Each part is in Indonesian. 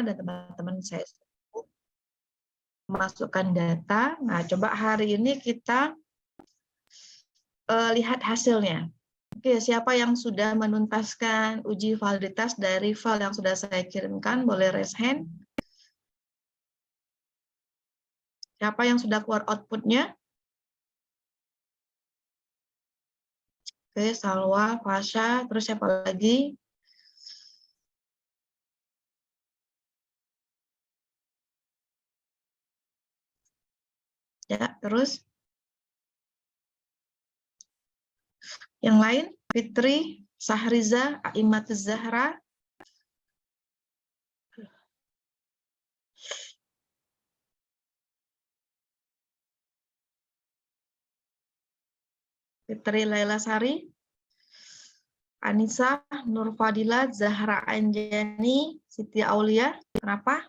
dan teman-teman saya masukkan data. Nah, coba hari ini kita lihat hasilnya. Oke, siapa yang sudah menuntaskan uji validitas dari file yang sudah saya kirimkan, boleh raise hand. Siapa yang sudah keluar outputnya? Oke, Salwa, Fasha, terus siapa lagi? Ya, terus yang lain, Fitri, Sahriza, Aimatuz Zahra. Fitri Laila Sari, Anissa, Nur Fadila, Zahra Anjani, Siti Aulia. Kenapa?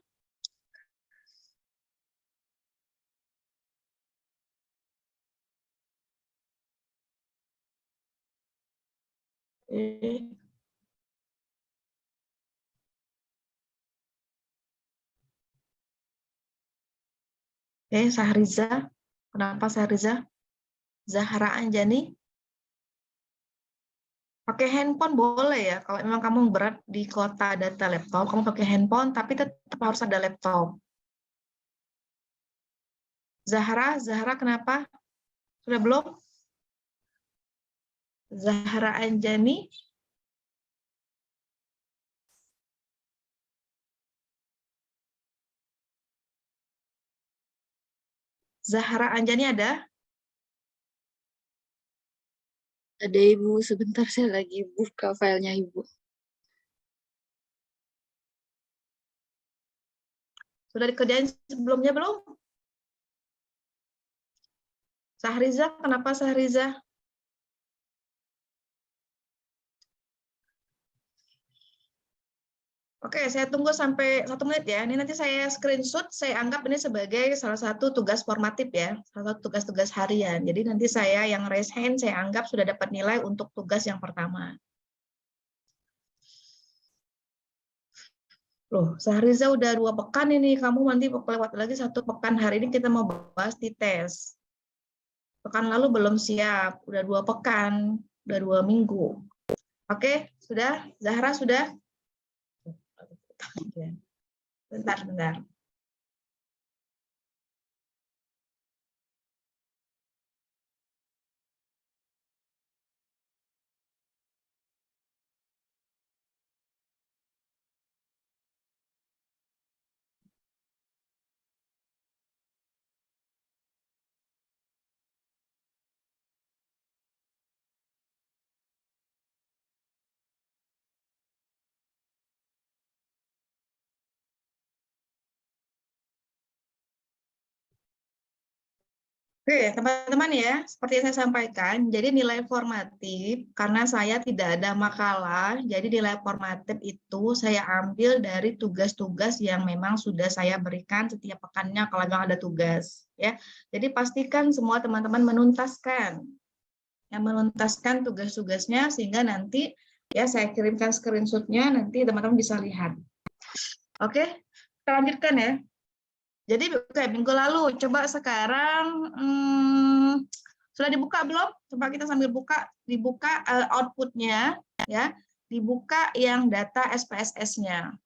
Sahriza. Kenapa Sahriza? Zahra Anjani. Pakai handphone boleh ya. Kalau memang kamu berat di kota data laptop, kamu pakai handphone, tapi tetap harus ada laptop. Zahra kenapa? Sudah belum? Zahra Anjani. Zahra Anjani ada? Ada Ibu, sebentar saya lagi buka filenya Ibu. Sudah dikerjain sebelumnya belum? Sahriza, kenapa Sahriza? Oke, saya tunggu sampai 1 menit ya. Ini nanti saya screenshot, saya anggap ini sebagai salah satu tugas formatif ya, salah satu tugas-tugas harian. Jadi nanti saya yang raise hand, saya anggap sudah dapat nilai untuk tugas yang pertama. Loh, Sahriza udah 2 pekan ini, kamu nanti lewat lagi 1 pekan. Hari ini kita mau bahas di tes. Pekan lalu belum siap, udah 2 pekan, udah 2 minggu. Oke, sudah? Zahra sudah? Bentar. Oke, teman-teman ya, seperti yang saya sampaikan, jadi nilai formatif, karena saya tidak ada makalah, jadi nilai formatif itu saya ambil dari tugas-tugas yang memang sudah saya berikan setiap pekannya kalau memang ada tugas. Ya, jadi pastikan semua teman-teman menuntaskan tugas-tugasnya, sehingga nanti ya saya kirimkan screenshot-nya, nanti teman-teman bisa lihat. Oke, kita lanjutkan ya. Jadi minggu lalu, coba sekarang sudah dibuka belum? Coba kita sambil dibuka output-nya, ya, dibuka yang data SPSS-nya.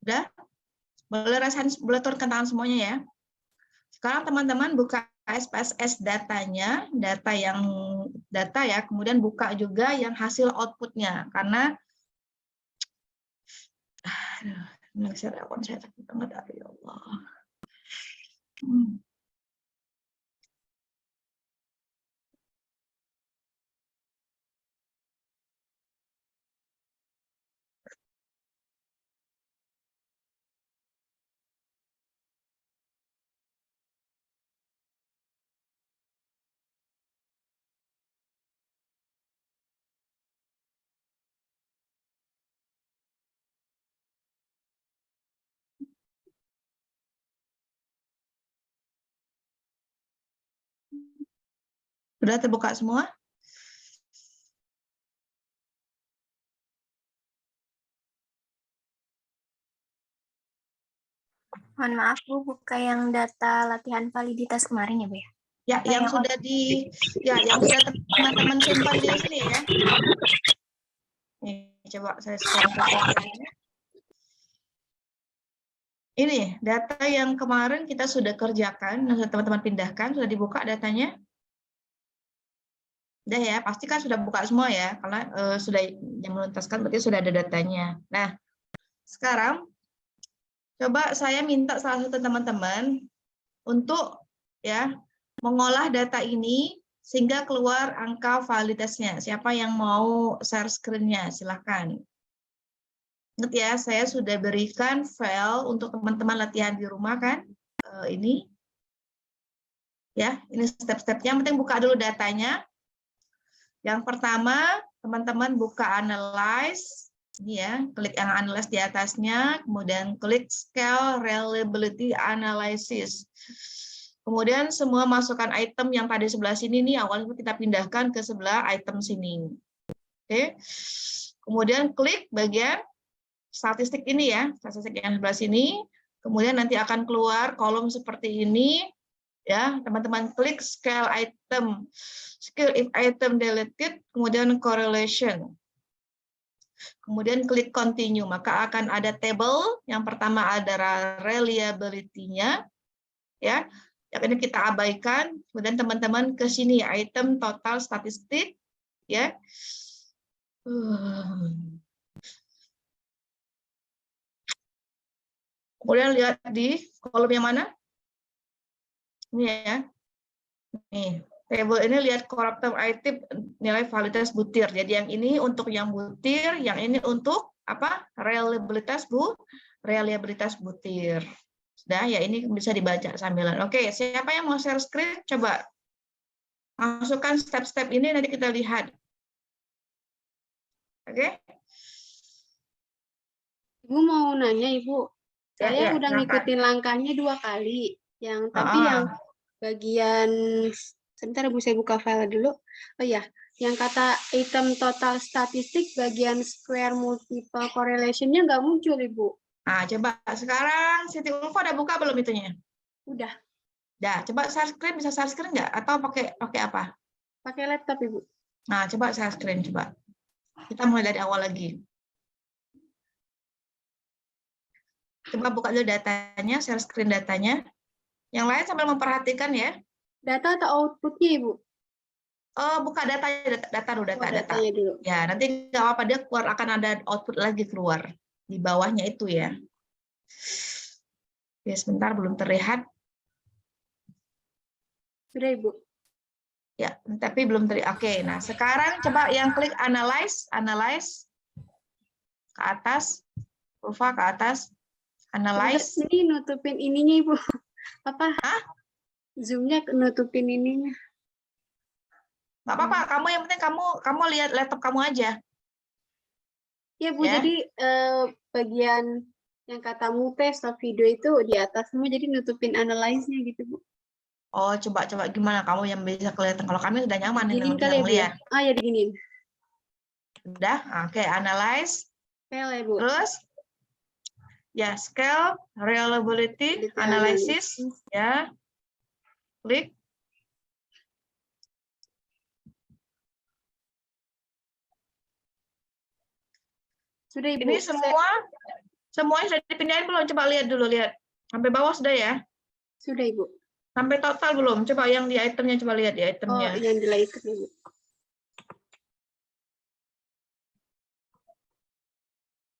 Sudah? Boleh turunkan tangan semuanya ya. Sekarang teman-teman buka SPSS datanya, data ya, kemudian buka juga yang hasil output-nya, karena saya sakit banget, ya Allah. Sudah terbuka semua? Mohon maaf Bu, buka yang data latihan validitas kemarin ya Bu ya? Ya, Atau yang sudah yang sudah teman-teman simpan di sini ya. Nih, coba saya share ke sini. Ini data yang kemarin kita sudah kerjakan, teman-teman pindahkan, sudah dibuka datanya? Udah ya, pasti kan sudah buka semua ya, karena sudah yang menuntaskan berarti sudah ada datanya. Nah, sekarang coba saya minta salah satu teman-teman untuk ya mengolah data ini sehingga keluar angka validitasnya. Siapa yang mau share screen-nya? Silahkan. Ingat ya, saya sudah berikan file untuk teman-teman latihan di rumah kan? Ini ya, ini step-stepnya. Yang penting buka dulu datanya. Yang pertama, teman-teman buka analyze. Ini ya, klik yang analyze di atasnya, kemudian klik scale reliability analysis. Kemudian semua masukkan item yang tadi sebelah sini nih, awalnya kita pindahkan ke sebelah item sini. Oke. Kemudian klik bagian statistik ini ya, statistik yang sebelah sini. Kemudian nanti akan keluar kolom seperti ini. Ya, teman-teman klik scale item, scale if item deleted, kemudian correlation. Kemudian klik continue, maka akan ada table. Yang pertama ada reliability-nya, ya. Yang ini kita abaikan. Kemudian teman-teman ke sini item total statistik, ya. Kemudian lihat di kolom yang mana? Ini ya. Nih, table ini lihat corrupted item nilai validitas butir. Jadi yang ini untuk yang butir, yang ini untuk apa? Reliabilitas butir. Sudah ya, ini bisa dibaca sambilan. Oke, siapa yang mau share screen? Coba masukkan step-step ini nanti kita lihat. Oke. Ibu mau nanya Ibu, saya udah silakan. ngikutin langkahnya 2 kali. Tapi yang bagian sebentar Bu, saya buka file dulu. Oh ya, yang kata item total statistik bagian square multiple correlation-nya nggak muncul Ibu. Nah, coba sekarang Siti Ulfa udah buka belum itunya? Udah. Dah, coba share screen, bisa share screen nggak? Atau pakai apa? Pakai laptop Ibu. Nah, coba share screen coba. Kita mulai dari awal lagi. Coba buka dulu datanya, share screen datanya. Yang lain sambil memperhatikan ya. Data atau output-nya Ibu? Oh, buka data dulu. Datanya dulu. Ya, nanti nggak apa-apa, dia keluar, akan ada output lagi keluar di bawahnya itu ya. Ya, sebentar belum terlihat. Sudah Ibu. Ya, tapi belum terlihat. Oke, nah sekarang coba yang klik analyze ke atas, Ulfa ke atas, analyze. Ini nutupin ininya Ibu. Apa? Hah? Zoom-nya nutupin ininya. Nggak apa-apa, kamu yang penting kamu lihat laptop kamu aja. Ya Bu, Ya. jadi bagian yang kata mute stop video itu di atas semua, jadi nutupin analyze-nya gitu Bu. Oh, coba gimana kamu yang bisa kelihatan. Kalau kami sudah nyaman nih Diginin kali ya Bu ya? lihat. Ah ya, diginin. Udah, oke, analyze. Scale ya Bu. Terus ya, scale reliability analysis ya. Klik. Sudah Ibu. Ini semuanya sudah dipindahin belum? Coba lihat dulu, lihat. Sampai bawah sudah ya? Sudah Ibu. Sampai total belum? Coba yang di itemnya, coba lihat di itemnya. Oh, yang di item Ibu.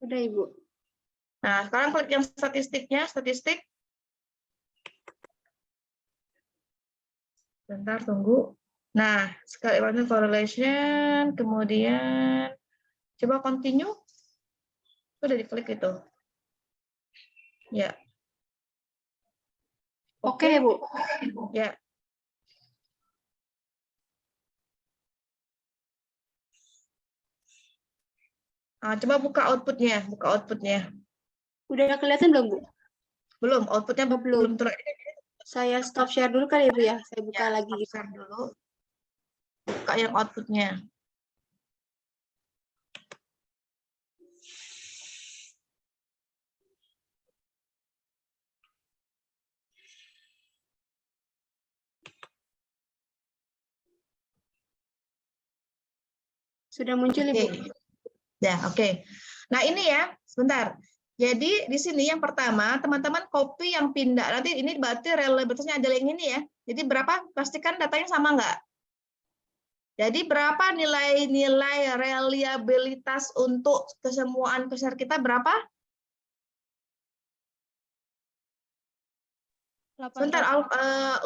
Sudah Ibu. Nah, sekarang klik yang statistiknya, statistik. Bentar, tunggu. Nah, sekali correlation, kemudian coba continue. Sudah diklik itu. Ya. Oke, Bu. Ya. Nah, coba buka outputnya, Udah kelihatan belum Bu? Belum, outputnya belum terlihat. Saya stop share dulu kali ya Bu ya. Saya buka lagi. Stop share dulu. Kak yang outputnya? Sudah muncul, Ibu. Ya, oke. Nah, ini ya, sebentar. Jadi di sini yang pertama, teman-teman copy yang pindah. Nanti ini berarti reliabilitasnya ada yang ini ya. Jadi berapa? Pastikan datanya sama nggak? Jadi berapa nilai-nilai reliabilitas untuk kesemuaan questionnaire kita berapa? Sebentar,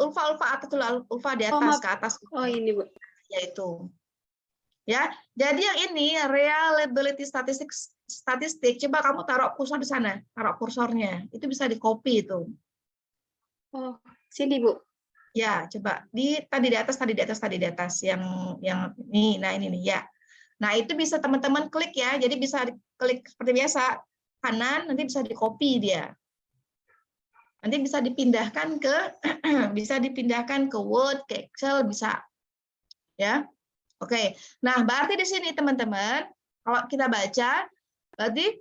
Ulfa atas dulu, Ulfa di atas, maaf. ke atas. Oh, ini, Bu. Yaitu. Ya, jadi yang ini reliability statistik. Coba kamu taruh kursor di sana, taruh kursornya. Itu bisa di copy itu. Oh, sini, Bu. Ya, coba tadi di atas yang ini. Nah, ini nih ya. Nah, itu bisa teman-teman klik ya. Jadi bisa klik seperti biasa kanan, nanti bisa di copy dia. Nanti bisa dipindahkan ke Word, ke Excel bisa. Ya. Oke. Nah, berarti di sini teman-teman, kalau kita baca berarti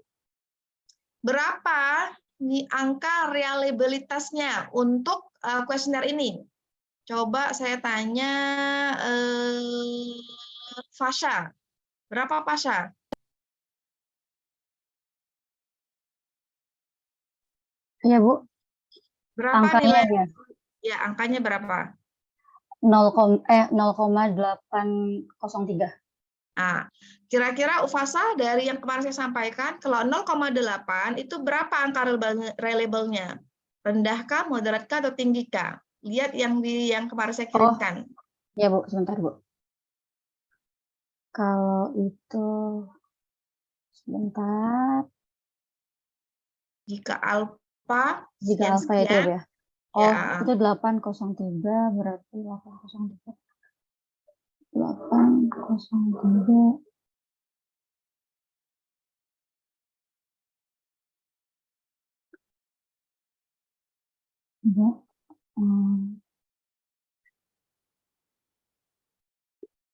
berapa nih angka reliabilitasnya untuk kuesioner ini? Coba saya tanya Fasha. Berapa Fasha? Iya, Bu. Berapa Angkanya nilai? dia Ya, angkanya berapa? 0,803. Nah, kira-kira Ufasa dari yang kemarin saya sampaikan, kalau 0,8 itu berapa angka reliable-nya? Rendahkah, moderatkah, atau tinggikah? Lihat yang kemarin saya kirimkan. Ya, Bu, sebentar, Bu. Kalau itu sebentar. Jika alfa Jika alfa itu ya, Bu, ya. Ya. Itu 803 berarti 803. 803.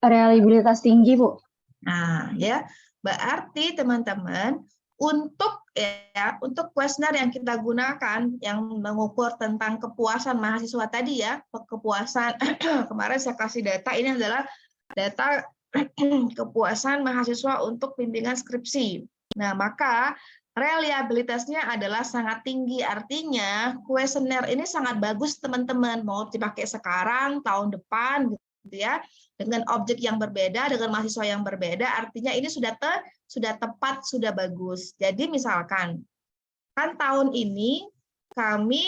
Reliabilitas tinggi, Bu. Nah, ya, berarti teman-teman untuk kuesioner yang kita gunakan yang mengukur tentang kepuasan mahasiswa tadi ya, kepuasan kemarin saya kasih data ini adalah data kepuasan mahasiswa untuk bimbingan skripsi. Nah, maka reliabilitasnya adalah sangat tinggi. Artinya kuesioner ini sangat bagus teman-teman, mau dipakai sekarang, tahun depan gitu ya. Dengan objek yang berbeda, dengan mahasiswa yang berbeda, artinya ini sudah tepat, sudah bagus. Jadi misalkan, kan tahun ini kami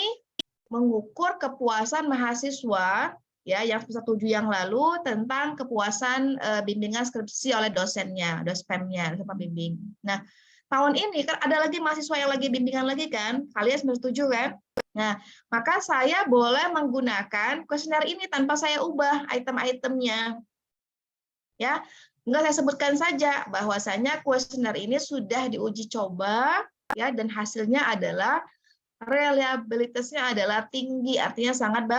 mengukur kepuasan mahasiswa ya yang semester 7 yang lalu tentang kepuasan bimbingan skripsi oleh dosennya, dospemnya, sama bimbing. Nah, tahun ini kan ada lagi mahasiswa yang lagi bimbingan lagi kan, kalian semester 7 kan? Nah, maka saya boleh menggunakan kuesioner ini tanpa saya ubah item-itemnya. Ya, enggak saya sebutkan saja bahwasanya kuesioner ini sudah diuji coba ya dan hasilnya adalah reliabilitasnya adalah tinggi, artinya sangat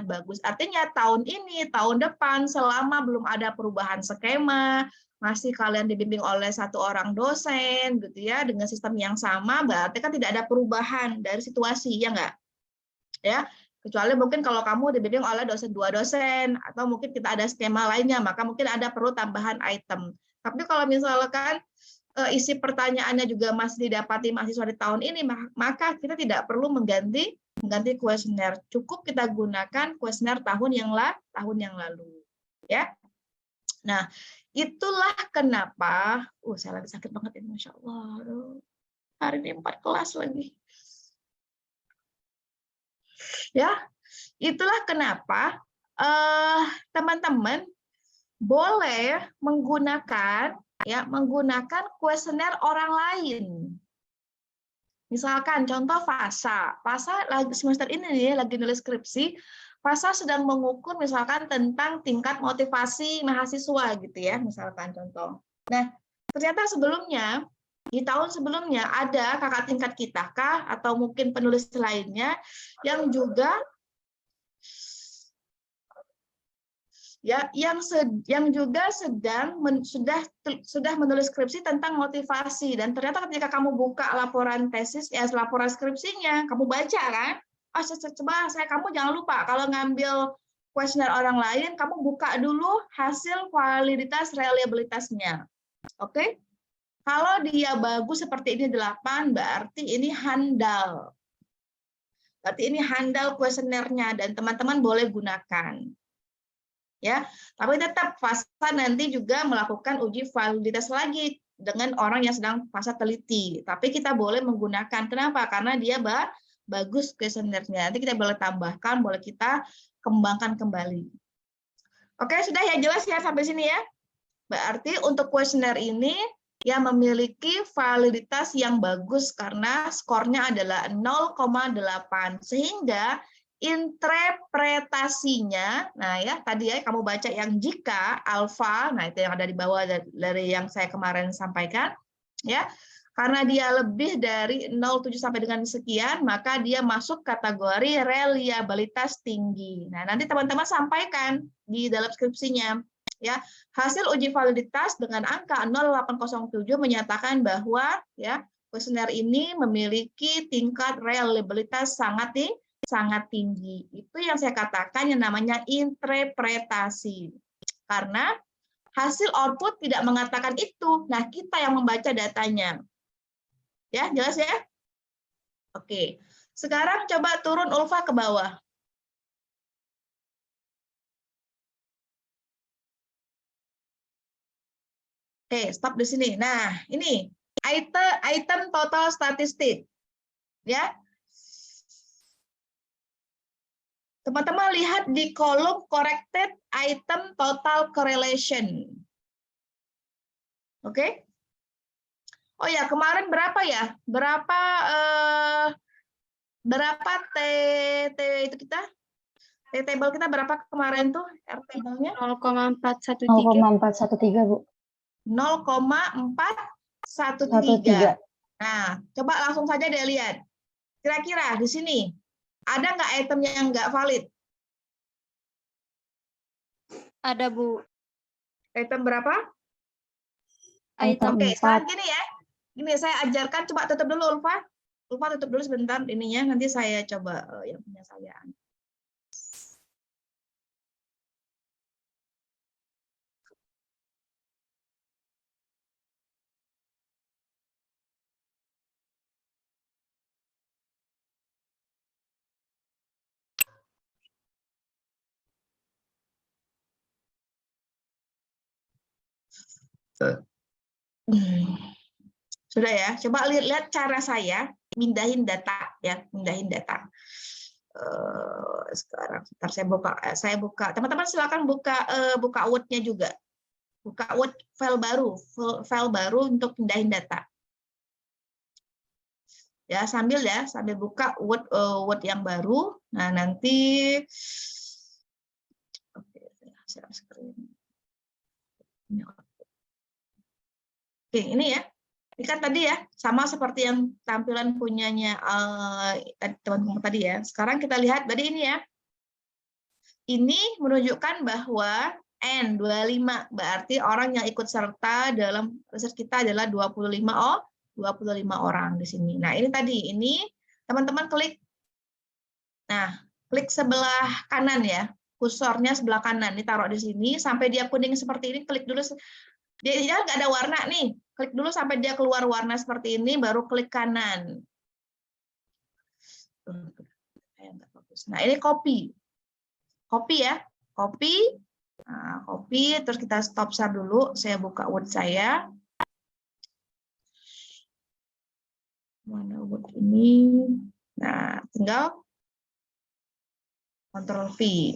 bagus. Artinya tahun ini, tahun depan selama belum ada perubahan skema, masih kalian dibimbing oleh satu orang dosen gitu ya dengan sistem yang sama, berarti kan tidak ada perubahan dari situasi ya enggak? Ya, kecuali mungkin kalau kamu dibimbing oleh dua dosen atau mungkin kita ada skema lainnya, maka mungkin ada perlu tambahan item. Tapi kalau misalkan isi pertanyaannya juga masih didapati mahasiswa di tahun ini, maka kita tidak perlu mengganti kuesioner. Cukup kita gunakan kuesioner tahun yang lalu. Ya. Nah, itulah kenapa, saya lagi sakit banget ini, Masya Allah. Hari ini 4 kelas lagi. Ya, itulah kenapa teman-teman boleh menggunakan kuesioner orang lain. Misalkan contoh Fasa lagi semester ini nih lagi nulis skripsi, Fasa sedang mengukur misalkan tentang tingkat motivasi mahasiswa gitu ya, misalkan contoh. Nah, ternyata sebelumnya di tahun sebelumnya ada kakak tingkat kita kah atau mungkin penulis lainnya yang juga ya yang juga sudah menulis skripsi tentang motivasi, dan ternyata ketika kamu buka laporan tesis laporan skripsinya, kamu baca kan, coba kamu jangan lupa kalau ngambil kuesioner orang lain, kamu buka dulu hasil validitas reliabilitasnya. Oke? Kalau dia bagus seperti ini 8, berarti ini handal. Berarti ini handal kuesionernya dan teman-teman boleh gunakan. Ya, tapi tetap FASA nanti juga melakukan uji validitas lagi dengan orang yang sedang fase teliti. Tapi kita boleh menggunakan. Kenapa? Karena dia bagus kuesionernya. Nanti kita boleh tambahkan, boleh kita kembangkan kembali. Oke, sudah ya, jelas ya sampai sini ya. Berarti untuk kuesioner ini ya memiliki validitas yang bagus karena skornya adalah 0,8, sehingga interpretasinya, nah ya tadi ya kamu baca yang jika alfa, nah itu yang ada di bawah dari yang saya kemarin sampaikan, ya karena dia lebih dari 0,7 sampai dengan sekian, maka dia masuk kategori reliabilitas tinggi. Nah nanti teman-teman sampaikan di dalam skripsinya, ya hasil uji validitas dengan angka 0807 menyatakan bahwa ya kuesioner ini memiliki tingkat reliabilitas sangat tinggi. Itu yang saya katakan yang namanya interpretasi. Karena hasil output tidak mengatakan itu. Nah, kita yang membaca datanya. Ya, jelas ya? Oke. Sekarang coba turun Ulfa ke bawah. Oke, stop di sini. Nah, ini item total statistik. Ya. Teman-teman lihat di kolom corrected item total correlation. Oke? Oh ya, kemarin berapa ya? Berapa T itu kita? T-table kita berapa kemarin tuh? R-table-nya? 0,413. 0,413, Bu. 0,413. Nah, coba langsung saja deh lihat. Kira-kira di sini ada nggak item yang nggak valid? Ada, Bu. Item berapa? Item Oke, 4. sekarang gini ya. Ini saya ajarkan, coba tutup dulu Ulfa. Ulfa tutup dulu sebentar ininya, nanti saya coba yang punya saya. Sudah ya, coba lihat cara saya mindahin data ya, mindahin data. Sekarang sebentar saya buka. Teman-teman silakan buka Word-nya juga. Buka Word file baru untuk pindahin data. Ya, sambil buka Word yang baru. Nah, nanti oke, share screen. Oke, ini ya. Ini kan tadi ya, sama seperti yang tampilan punyanya teman-teman tadi ya. Sekarang kita lihat tadi ini ya. Ini menunjukkan bahwa N25, berarti orang yang ikut serta dalam riset kita adalah 25 orang di sini. Nah, ini tadi, ini teman-teman klik. Nah, klik sebelah kanan ya. Kursornya sebelah kanan, ditaruh di sini sampai dia kuning seperti ini, klik dulu. Dia nggak ada warna nih, klik dulu sampai dia keluar warna seperti ini, baru klik kanan. Nah, ini copy ya, copy. Nah, copy, terus kita stop share dulu. Saya buka Word saya. Mana Word ini? Nah, tinggal Ctrl V.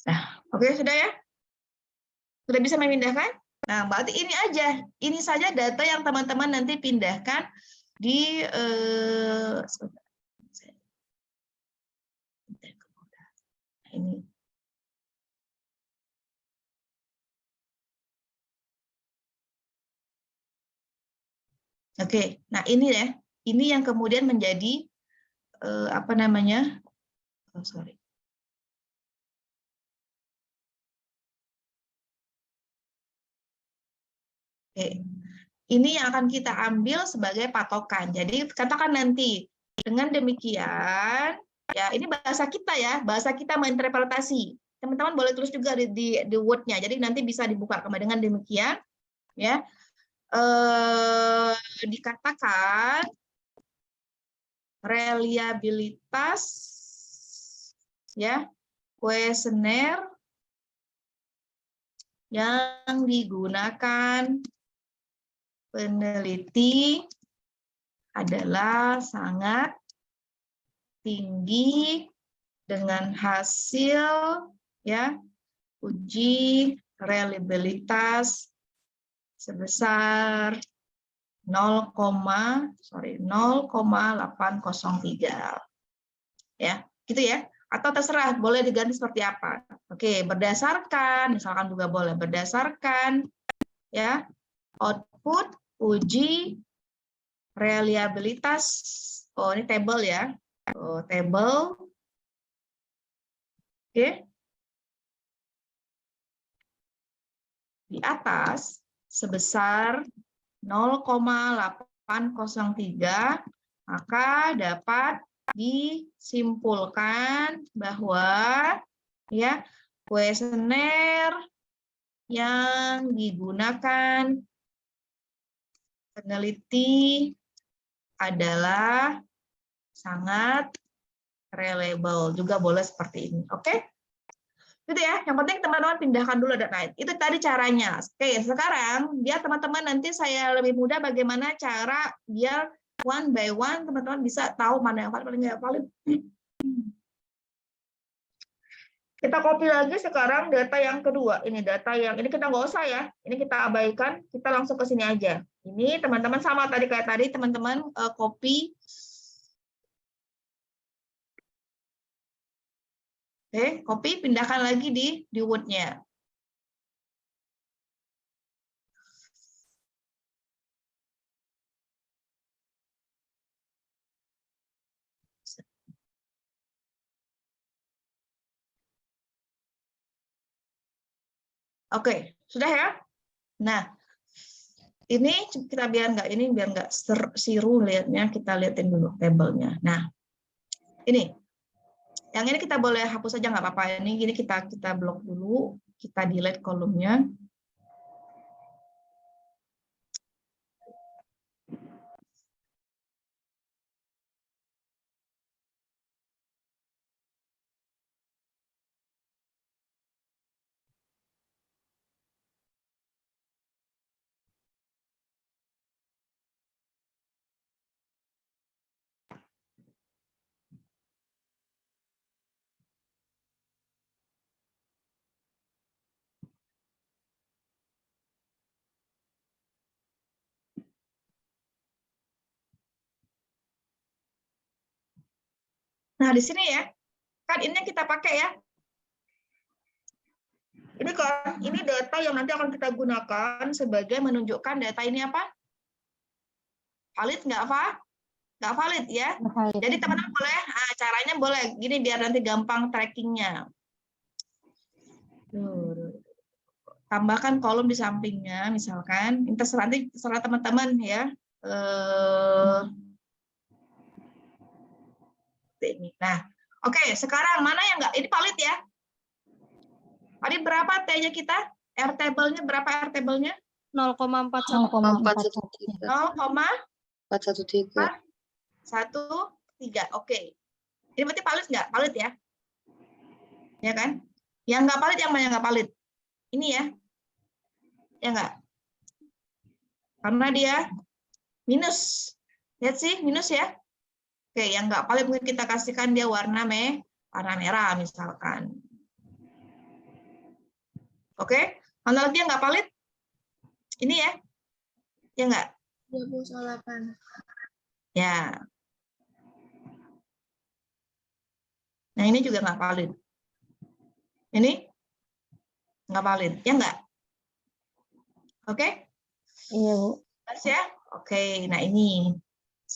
Nah, oke, sudah ya? Sudah bisa memindahkan? Nah, berarti ini aja. Ini saja data yang teman-teman nanti pindahkan di ini. Oke, nah ini ya. ini yang kemudian menjadi apa namanya? Oh, sorry. Oke. Ini yang akan kita ambil sebagai patokan. Jadi katakan nanti dengan demikian, ya ini bahasa kita ya, bahasa kita menginterpretasi. Teman-teman boleh tulis juga di Word-nya. Jadi nanti bisa dibuka kembali dengan demikian, ya. Dikatakan reliabilitas, ya, kuesioner yang digunakan peneliti adalah sangat tinggi dengan hasil, ya, uji reliabilitas sebesar 0,803, ya, gitu ya. Atau terserah boleh diganti seperti apa. Oke, berdasarkan, misalkan juga boleh berdasarkan, ya, output uji reliabilitas. Oh, ini table ya. Oh, table. Oke. Di atas sebesar 0,803, maka dapat disimpulkan bahwa, ya, kuesioner yang digunakan peneliti adalah sangat reliable. Juga boleh seperti ini. Oke? Gitu ya. Yang penting teman-teman pindahkan dulu data. Itu tadi caranya. Oke, sekarang biar teman-teman nanti saya lebih mudah bagaimana cara biar one by one teman-teman bisa tahu mana yang paling nggak valid. Kita copy lagi sekarang data yang kedua. Ini data yang ini kita nggak usah ya. Ini kita abaikan. Kita langsung ke sini aja. Ini teman-teman sama tadi kayak tadi teman-teman copy. Oke, copy pindahkan lagi di Word-nya. Oke, sudah ya. Nah, ini kita biar nggak siru lihatnya, kita lihatin dulu tabelnya. Nah, ini, yang ini kita boleh hapus aja nggak apa-apa. Ini gini kita blok dulu, kita delete kolomnya. Nah, di sini ya, kan ini yang kita pakai ya. Ini kan, ini data yang nanti akan kita gunakan sebagai menunjukkan data ini apa? Valid nggak, Pak? Nggak valid ya. Valid. Jadi teman-teman boleh, caranya boleh gini biar nanti gampang trackingnya. Tambahkan kolom di sampingnya, misalkan. Ini terserah teman-teman ya. Ini. Nah, oke. Sekarang mana yang nggak? Ini valid ya. Tadi berapa T-nya kita? R table-nya berapa R table-nya? 0,413. 413. 0,413. Oke. Ini berarti valid nggak? Valid ya? Ya kan? Yang nggak valid yang mana yang nggak valid? Ini ya. Ya nggak? Karena dia minus. Lihat sih, minus ya. Oke, yang nggak valid mungkin kita kasihkan dia warna merah misalkan. Oke, mana lagi yang nggak valid? Ini ya? Ya nggak? 28. Ya. Nah, ini juga nggak valid. Ini nggak valid, ya nggak? Oke? Iya, Bu. Jelas ya? Oke, nah ini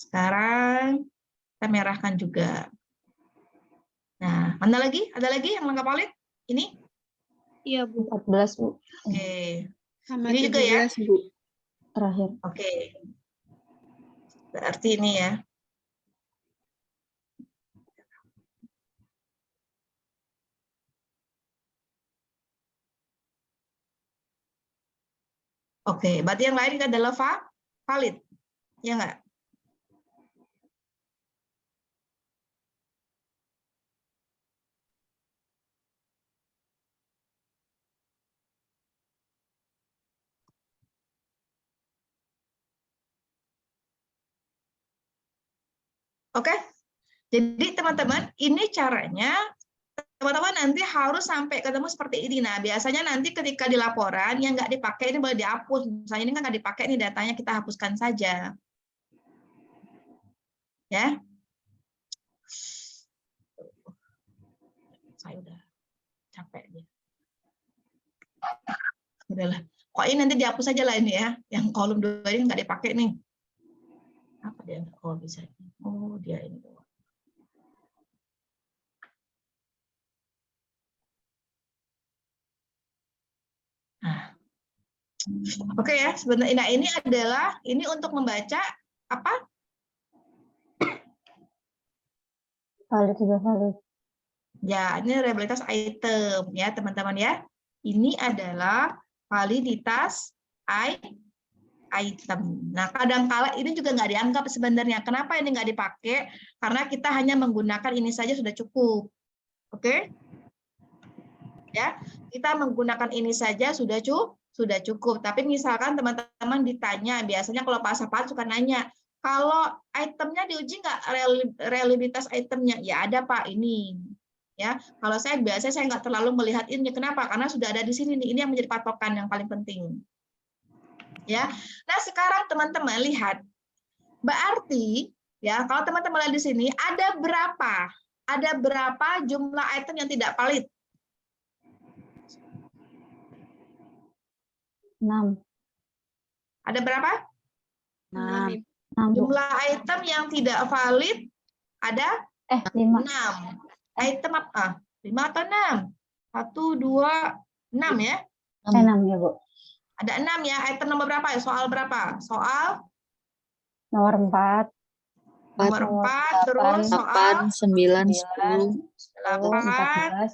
Sekarang kita merahkan juga. Nah, mana lagi? Ada lagi yang lengkap valid? Ini? Iya, Bu. 14, Bu. Oke. Sama Ini juga ya? 17, Bu. Terakhir. Oke. Berarti ini ya. Oke, berarti yang lain adalah valid. Ya enggak? Oke. Jadi teman-teman, ini caranya teman-teman nanti harus sampai ketemu seperti ini. Nah, biasanya nanti ketika di laporan yang nggak dipakai ini boleh dihapus. Misalnya ini kan nggak dipakai, ini datanya kita hapuskan saja. Ya. Saya udah capek nih. Udahlah. Kok ini nanti dihapus saja lah ini ya. Yang kolom 2 ini nggak dipakai nih. Apa dia? Oh, bisa. Oh, dia ini. Nah. Oke ya, sebenarnya. Nah, ini adalah untuk membaca apa? Valid juga valid. Ya, ini reliabilitas item ya, teman-teman ya. Ini adalah validitas item. Nah, kadang-kala ini juga nggak dianggap sebenarnya. Kenapa ini nggak dipakai? Karena kita hanya menggunakan ini saja sudah cukup. Oke? Ya, kita menggunakan ini saja sudah cukup. Tapi misalkan teman-teman ditanya, biasanya kalau Pak Sapat suka nanya, kalau itemnya diuji nggak reliabilitas itemnya? Ya ada Pak ini. Ya, kalau saya biasanya saya nggak terlalu melihat ini. Kenapa? Karena sudah ada di sini nih. Ini yang menjadi patokan yang paling penting. Ya. Nah, sekarang teman-teman lihat. Berarti ya, kalau teman-teman lihat di sini ada berapa? Ada berapa jumlah item yang tidak valid? 6. Ada berapa? 6. 6, Bu. Jumlah item yang tidak valid ada 5. 6. Item apa? 5 atau 6? 1, 2, 6 ya? 6 ya, Bu. Ada 6 ya. Item nomor berapa ya? Soal berapa? Soal Nomor 4. nomor 4, terus soal 9, 10, 8,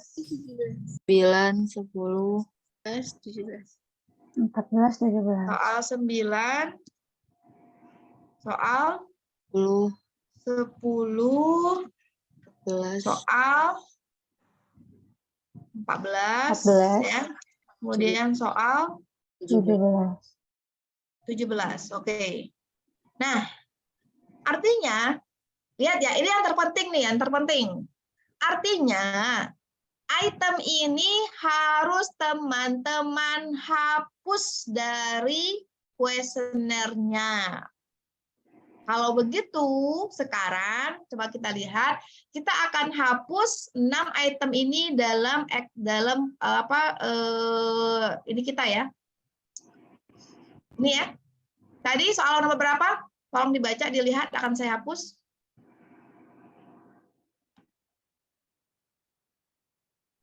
9, 10, 17. 14, 17. soal 9, soal 10, 10, 11, soal 14 ya. Kemudian soal 17. 17. Oke. Nah, artinya lihat ya, ini yang terpenting nih, yang terpenting. Artinya item ini harus teman-teman hapus dari kuesionernya. Kalau begitu, sekarang coba kita lihat, kita akan hapus 6 item ini dalam ini kita ya. Ini ya. Tadi soal nomor berapa? Tolong dibaca, dilihat, akan saya hapus.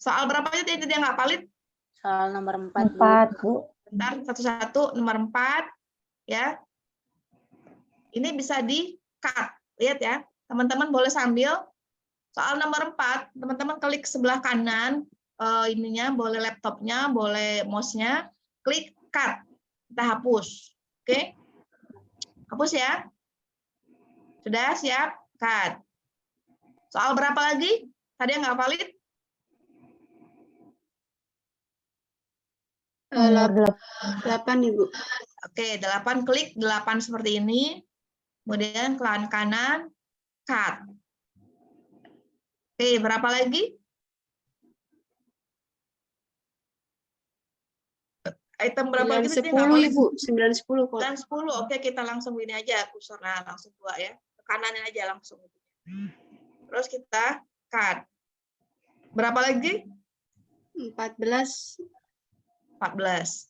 Soal berapa aja yang tidak nggak valid? Soal nomor 4, 4, Bu. Bentar, satu-satu, nomor 4. Ya. Ini bisa di-cut. Lihat ya, teman-teman boleh sambil. Soal nomor 4, teman-teman klik sebelah kanan, ininya, boleh laptopnya, boleh mouse-nya, klik cut. Kita hapus. Oke? Hapus ya. Sudah siap? Cut. Soal berapa lagi? Tadi yang nggak valid? Nomor 8, Ibu. Oke, 8, klik 8 seperti ini. Kemudian ke kanan, cut. Oke, berapa lagi? Item berapa lagi? 9, 10, Ibu. 9, 10 kok. 9, 10. Oke, kita langsung ini aja, kursornya langsung 2 ya. Ke kananin aja langsung. Terus kita cut. Berapa lagi? 14. 14.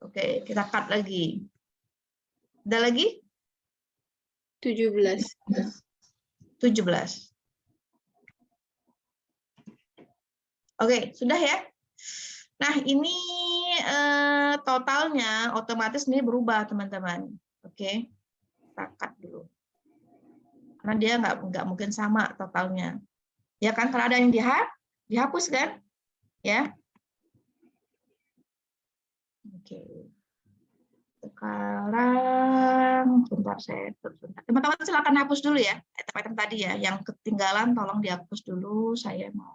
Oke, kita cut lagi. Ada lagi? 17. 17. Oke, sudah ya. Nah, ini totalnya otomatis ini berubah, teman-teman. Oke, kita cut dulu. Karena dia nggak mungkin sama totalnya. Ya kan, kalau ada yang dihapus kan? Ya. Oke. Sekarang, sebentar saya sebentar. Teman-teman silakan hapus dulu ya, item-item tadi ya. Yang ketinggalan tolong dihapus dulu, saya mau.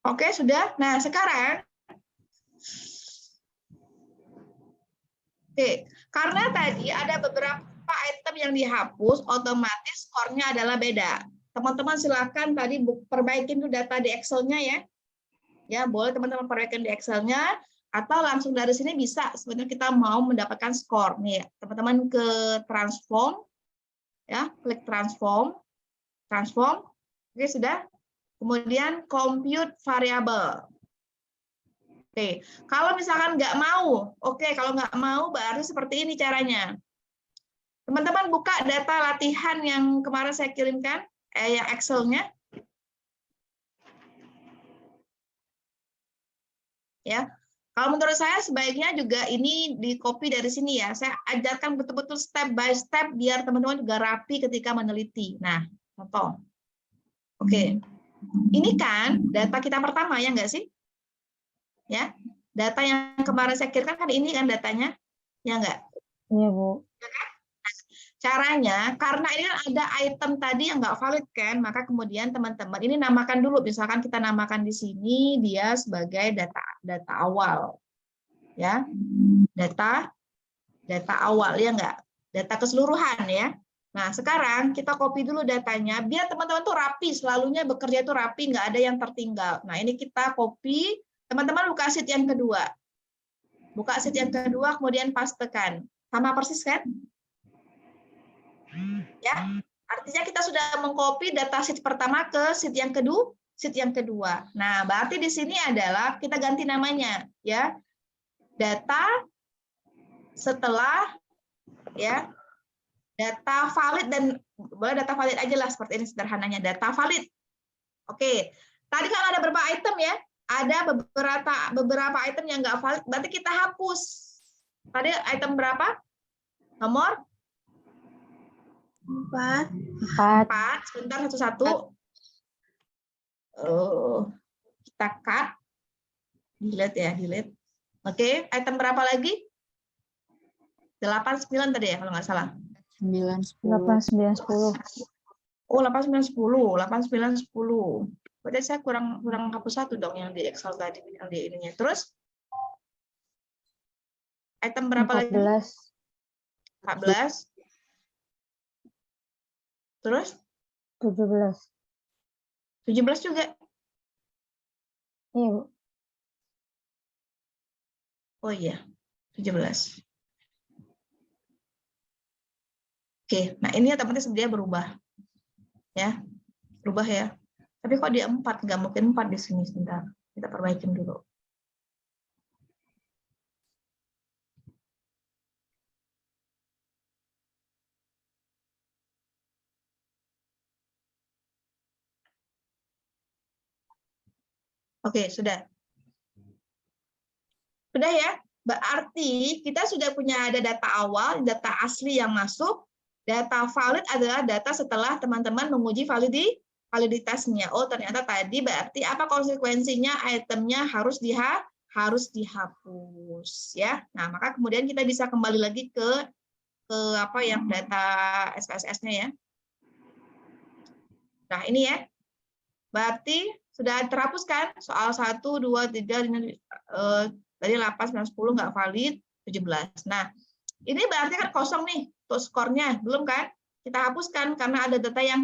Oke, sudah. Nah, sekarang karena tadi ada beberapa item yang dihapus, otomatis skornya adalah beda. Teman-teman silakan tadi perbaikin tuh data di Excel-nya ya. Ya, boleh teman-teman perbaikin di Excel-nya atau langsung dari sini bisa. Sebenarnya kita mau mendapatkan skor nih, teman-teman ke transform ya, klik transform. Oke, sudah. Kemudian compute variable. Oke, kalau misalkan nggak mau, kalau nggak mau berarti seperti ini caranya. Teman-teman buka data latihan yang kemarin saya kirimkan, yang Excel-nya. Ya, kalau menurut saya sebaiknya juga ini di copy dari sini ya. Saya ajarkan betul-betul step by step biar teman-teman juga rapi ketika meneliti. Nah, contoh. Oke. Ini kan data kita pertama ya nggak sih? Ya, data yang kemarin saya kirimkan kan ini kan datanya, ya nggak? Iya, Bu. Caranya, karena ini ada item tadi yang nggak valid kan, maka kemudian teman-teman ini namakan dulu. Misalkan kita namakan di sini dia sebagai data awal, ya, data awal ya nggak? Data keseluruhan ya. Nah, sekarang kita copy dulu datanya, biar teman-teman tuh rapi, selalunya bekerja itu rapi, nggak ada yang tertinggal. Nah, ini kita copy, teman-teman buka sheet yang kedua. Buka sheet yang kedua, kemudian pastekan. Sama persis kan? Ya, artinya kita sudah mengcopy data sheet pertama ke sheet yang kedua. Nah, berarti di sini adalah kita ganti namanya, ya. Data setelah, ya. Data valid dan boleh data valid aja lah seperti ini sederhananya, data valid. Oke, tadi kan ada beberapa item ya, ada beberapa item yang nggak valid, berarti kita hapus. Tadi item berapa? Nomor 4. 4. Sebentar satu-satu. Kita cut, delete ya, delete. Oke, item berapa lagi? 8, 9 tadi ya kalau nggak salah. 9, 10. 8, 9, 10. Oh, 8, 9, 10. 8, 9, 10. Berarti saya kurang hapus satu dong yang di Excel tadi, yang di ininya. Terus, item berapa 14. lagi? 14. Terus? 17. 17 juga. Iya, Bu. Oh iya, 17. Oke, nah ini otomatis dia berubah. Ya, berubah ya. Tapi kok dia 4? Nggak mungkin 4 di sini. Sebentar, kita perbaikin dulu. Oke, sudah. Sudah ya? Berarti kita sudah punya ada data awal, data asli yang masuk. Data valid adalah data setelah teman-teman menguji validitasnya. Oh, ternyata tadi berarti apa konsekuensinya? Itemnya harus dihapus ya. Nah, maka kemudian kita bisa kembali lagi ke apa yang data SPSS-nya ya. Nah, ini ya. Berarti sudah terhapuskan soal 1, 2, 3, tadi 8, 9, 10 nggak valid, 17. Nah, ini berarti kan kosong nih untuk skornya, belum kan? Kita hapuskan karena ada data yang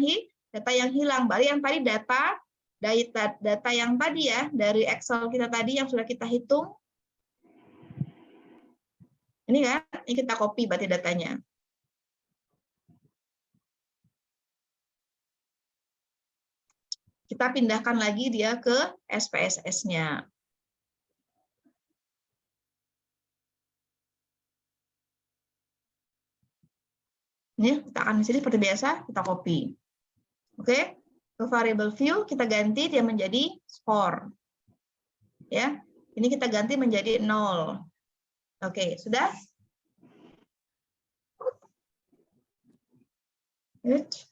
hilang. Berarti yang tadi data yang tadi ya dari Excel kita tadi yang sudah kita hitung. Ini kan, ini kita copy berarti datanya. Kita pindahkan lagi dia ke SPSS-nya. Ini kita akan di sini seperti biasa, kita copy. Oke, ke variable view kita ganti dia menjadi skor. Ya, ini kita ganti menjadi 0. Oke, sudah? Good.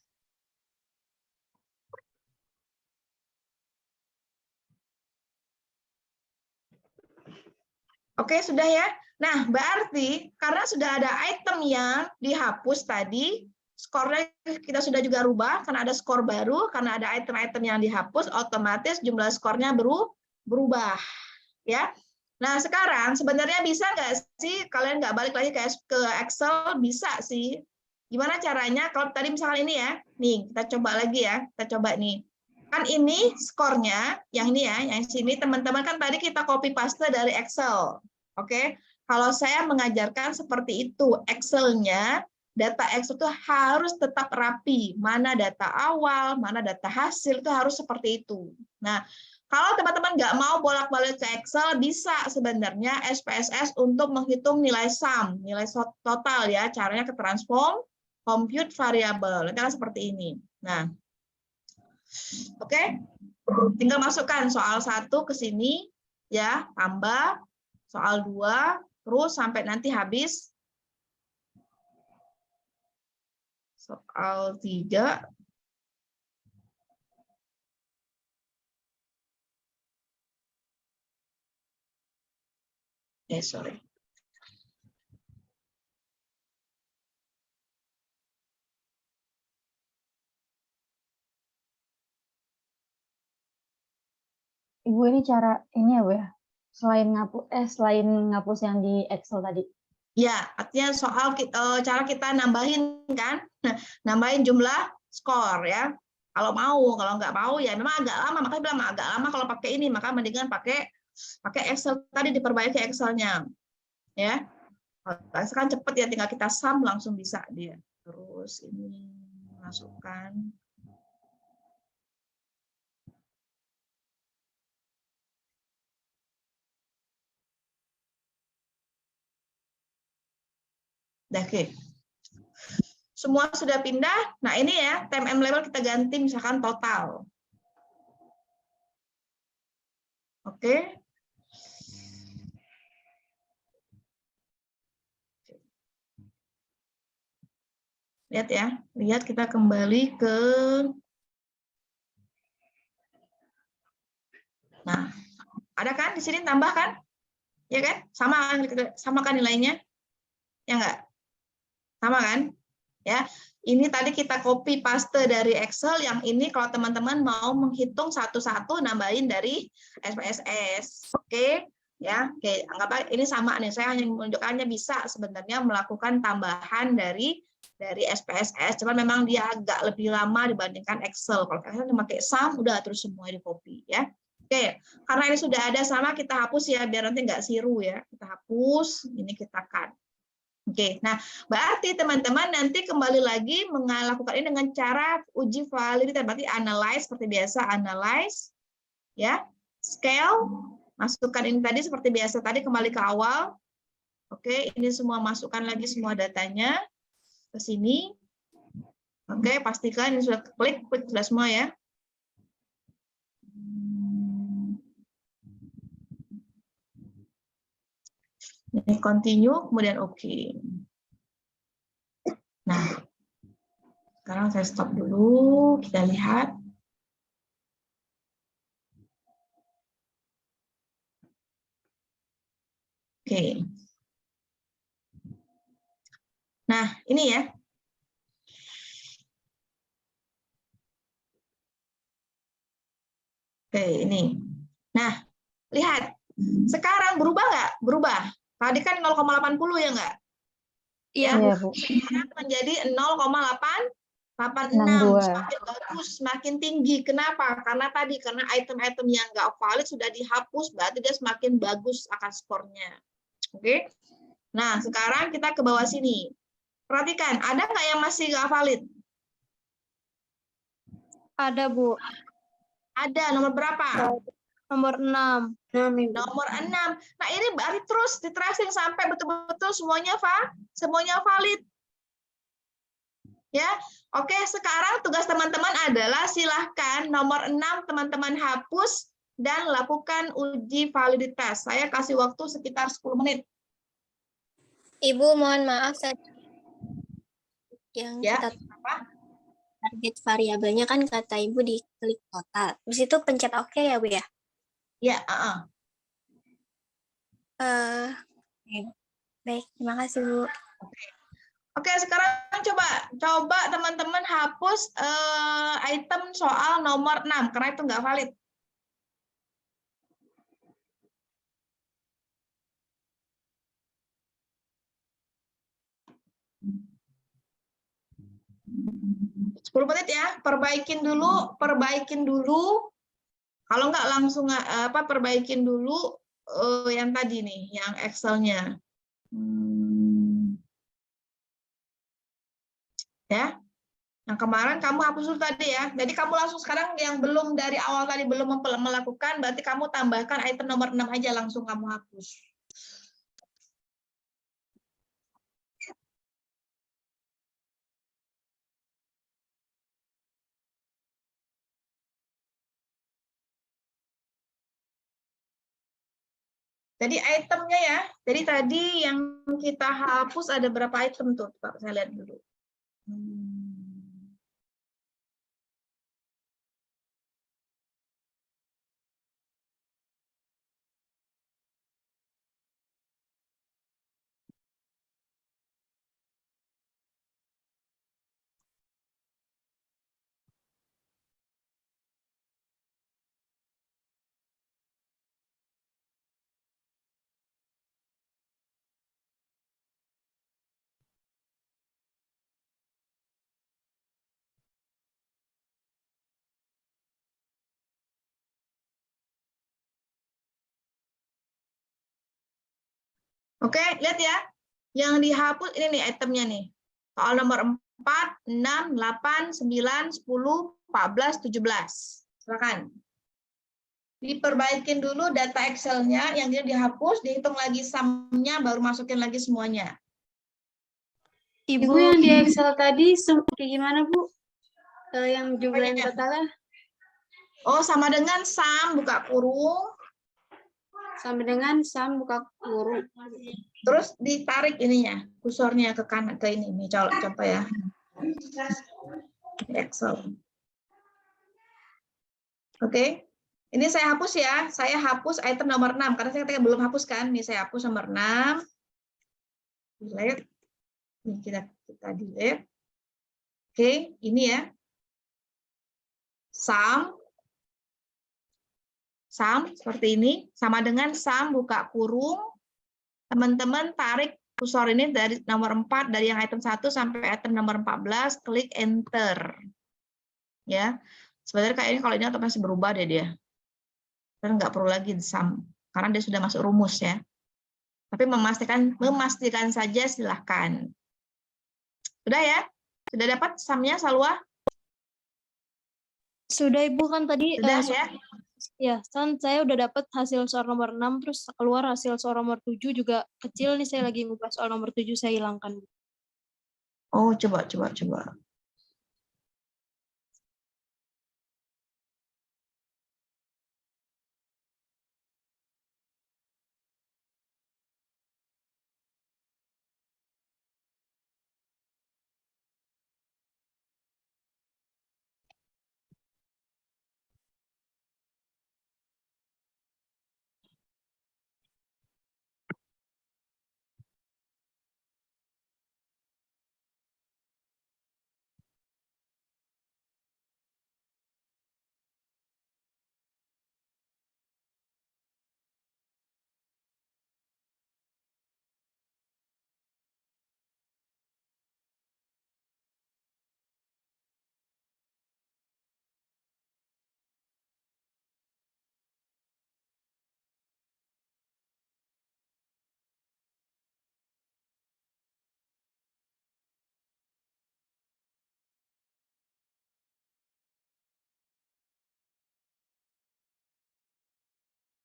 Oke, sudah ya. Nah, berarti karena sudah ada item yang dihapus tadi, skornya kita sudah juga rubah karena ada skor baru, karena ada item-item yang dihapus, otomatis jumlah skornya berubah. Ya. Nah, sekarang sebenarnya bisa nggak sih kalian nggak balik lagi ke Excel? Bisa sih. Gimana caranya? Kalau tadi misalkan ini ya, nih kita coba lagi ya, kita coba nih. Kan ini skornya, yang ini ya, yang sini teman-teman kan tadi kita copy paste dari Excel. Oke, kalau saya mengajarkan seperti itu, Excel-nya, data Excel itu harus tetap rapi. Mana data awal, mana data hasil, itu harus seperti itu. Nah, kalau teman-teman nggak mau bolak-balik ke Excel, bisa sebenarnya SPSS untuk menghitung nilai sum, nilai total ya, caranya ke transform, compute variable, karena seperti ini. Nah, oke, tinggal masukkan soal 1 ke sini, ya, tambah, soal 2, terus sampai nanti habis soal 3. Sorry. Ibu ini cara ini ya Bu ya. Selain ngapus yang di Excel tadi. Ya, artinya soal cara kita nambahin kan, nambahin jumlah skor ya. Kalau nggak mau ya memang agak lama, makanya bilang agak lama kalau pakai ini, maka mendingan pakai Excel tadi, diperbaiki Excelnya ya. Sekarang cepet ya, tinggal kita sum langsung bisa dia. Terus ini masukkan. Oke. Semua sudah pindah. Nah, ini ya, time and label kita ganti misalkan total. Oke. Lihat ya. Lihat kita kembali ke Nah, ada kan di sini tambah kan? Ya kan? Sama kan nilainya? Ya enggak? Sama kan? Ya. Ini tadi kita copy paste dari Excel, yang ini kalau teman-teman mau menghitung satu-satu nambahin dari SPSS. Oke? Ya, oke, anggap ini sama nih. Saya hanya menunjukkannya bisa sebenarnya melakukan tambahan dari SPSS, cuman memang dia agak lebih lama dibandingkan Excel. Kalau Excel cuma pakai sum udah terus semua di copy ya. Oke, karena ini sudah ada sama, kita hapus ya biar nanti nggak siru ya. Kita hapus, ini kita cut. Oke, nah berarti teman-teman nanti kembali lagi melakukan ini dengan cara uji validitas, berarti analyze seperti biasa, analyze, ya, scale, masukkan ini tadi seperti biasa tadi kembali ke awal. Oke, ini semua masukkan lagi semua datanya ke sini. Oke, pastikan ini sudah klik sudah semua ya. Ini continue, kemudian oke. Nah, sekarang saya stop dulu, kita lihat. Oke. Nah, ini ya. Oke, ini. Nah, lihat. Sekarang berubah nggak? Berubah. Tadi kan 0,80 ya nggak? Iya, Ya. Iya, Bu. Sekarang menjadi 0,86. 62. Semakin bagus, semakin tinggi. Kenapa? Karena item-item yang nggak valid sudah dihapus, berarti dia semakin bagus akan skornya. Oke? Nah, sekarang kita ke bawah sini. Perhatikan, ada nggak yang masih nggak valid? ada Bu. Ada, nomor berapa? Nomor 6. Nomor 6. Nah, ini berarti terus di tracing sampai betul-betul semuanya valid. Ya. Oke, sekarang tugas teman-teman adalah silahkan nomor 6 teman-teman hapus dan lakukan uji validitas. Saya kasih waktu sekitar 10 menit. Ibu, mohon maaf yang Ya. kita target variabelnya kan kata Ibu di klik total. Habis itu pencet oke ya, Bu ya? Ya, Baik, terima kasih, Bu. Oke, sekarang coba teman-teman hapus item soal nomor 6 karena itu nggak valid. Sepuluh menit ya, perbaikin dulu. Kalau nggak langsung perbaikin dulu yang tadi nih, yang Excel-nya. Ya. Yang kemarin kamu hapus dulu tadi ya. Jadi kamu langsung sekarang yang belum dari awal tadi belum melakukan, berarti kamu tambahkan item nomor 6 aja langsung kamu hapus. Jadi itemnya ya. Jadi tadi yang kita hapus ada berapa item tuh? Pak, saya lihat dulu. Oke, lihat ya. Yang dihapus ini nih itemnya nih. Soal nomor 4, 6, 8, 9, 10, 14, 17. Silakan. Diperbaikin dulu data Excel-nya, yang dia dihapus, dihitung lagi sum-nya, baru masukin lagi semuanya. Ibu yang di Excel tadi kayak gimana, Bu? Yang jumlah yang totalnya Oh, sama dengan sum, buka kurung, sama dengan sum buka kurung. terus ditarik ininya, kursornya ke kanan, ke ini. Nih, coba ya. Excel. Oke. Ini saya hapus ya. Saya hapus item nomor 6 karena saya belum hapus kan. Ini saya hapus nomor 6. Delete. Ini kita delete. Oke, ini ya. Sum seperti ini sama dengan sum buka kurung. Teman-teman tarik kursor ini dari nomor 4 dari yang item 1 sampai item nomor 14, klik enter. Ya. Sebenarnya kayaknya kalau ini otomatis berubah deh dia. Dan nggak perlu lagi sum karena dia sudah masuk rumus ya. Tapi memastikan saja silahkan. Sudah ya? Sudah dapat sumnya, Salwa? Sudah Ibu, kan tadi Sudah ya? ya, kan saya udah dapat hasil soal nomor 6, terus keluar hasil soal nomor 7 juga kecil nih, saya lagi ngubah soal nomor 7 saya hilangkan. Oh, coba.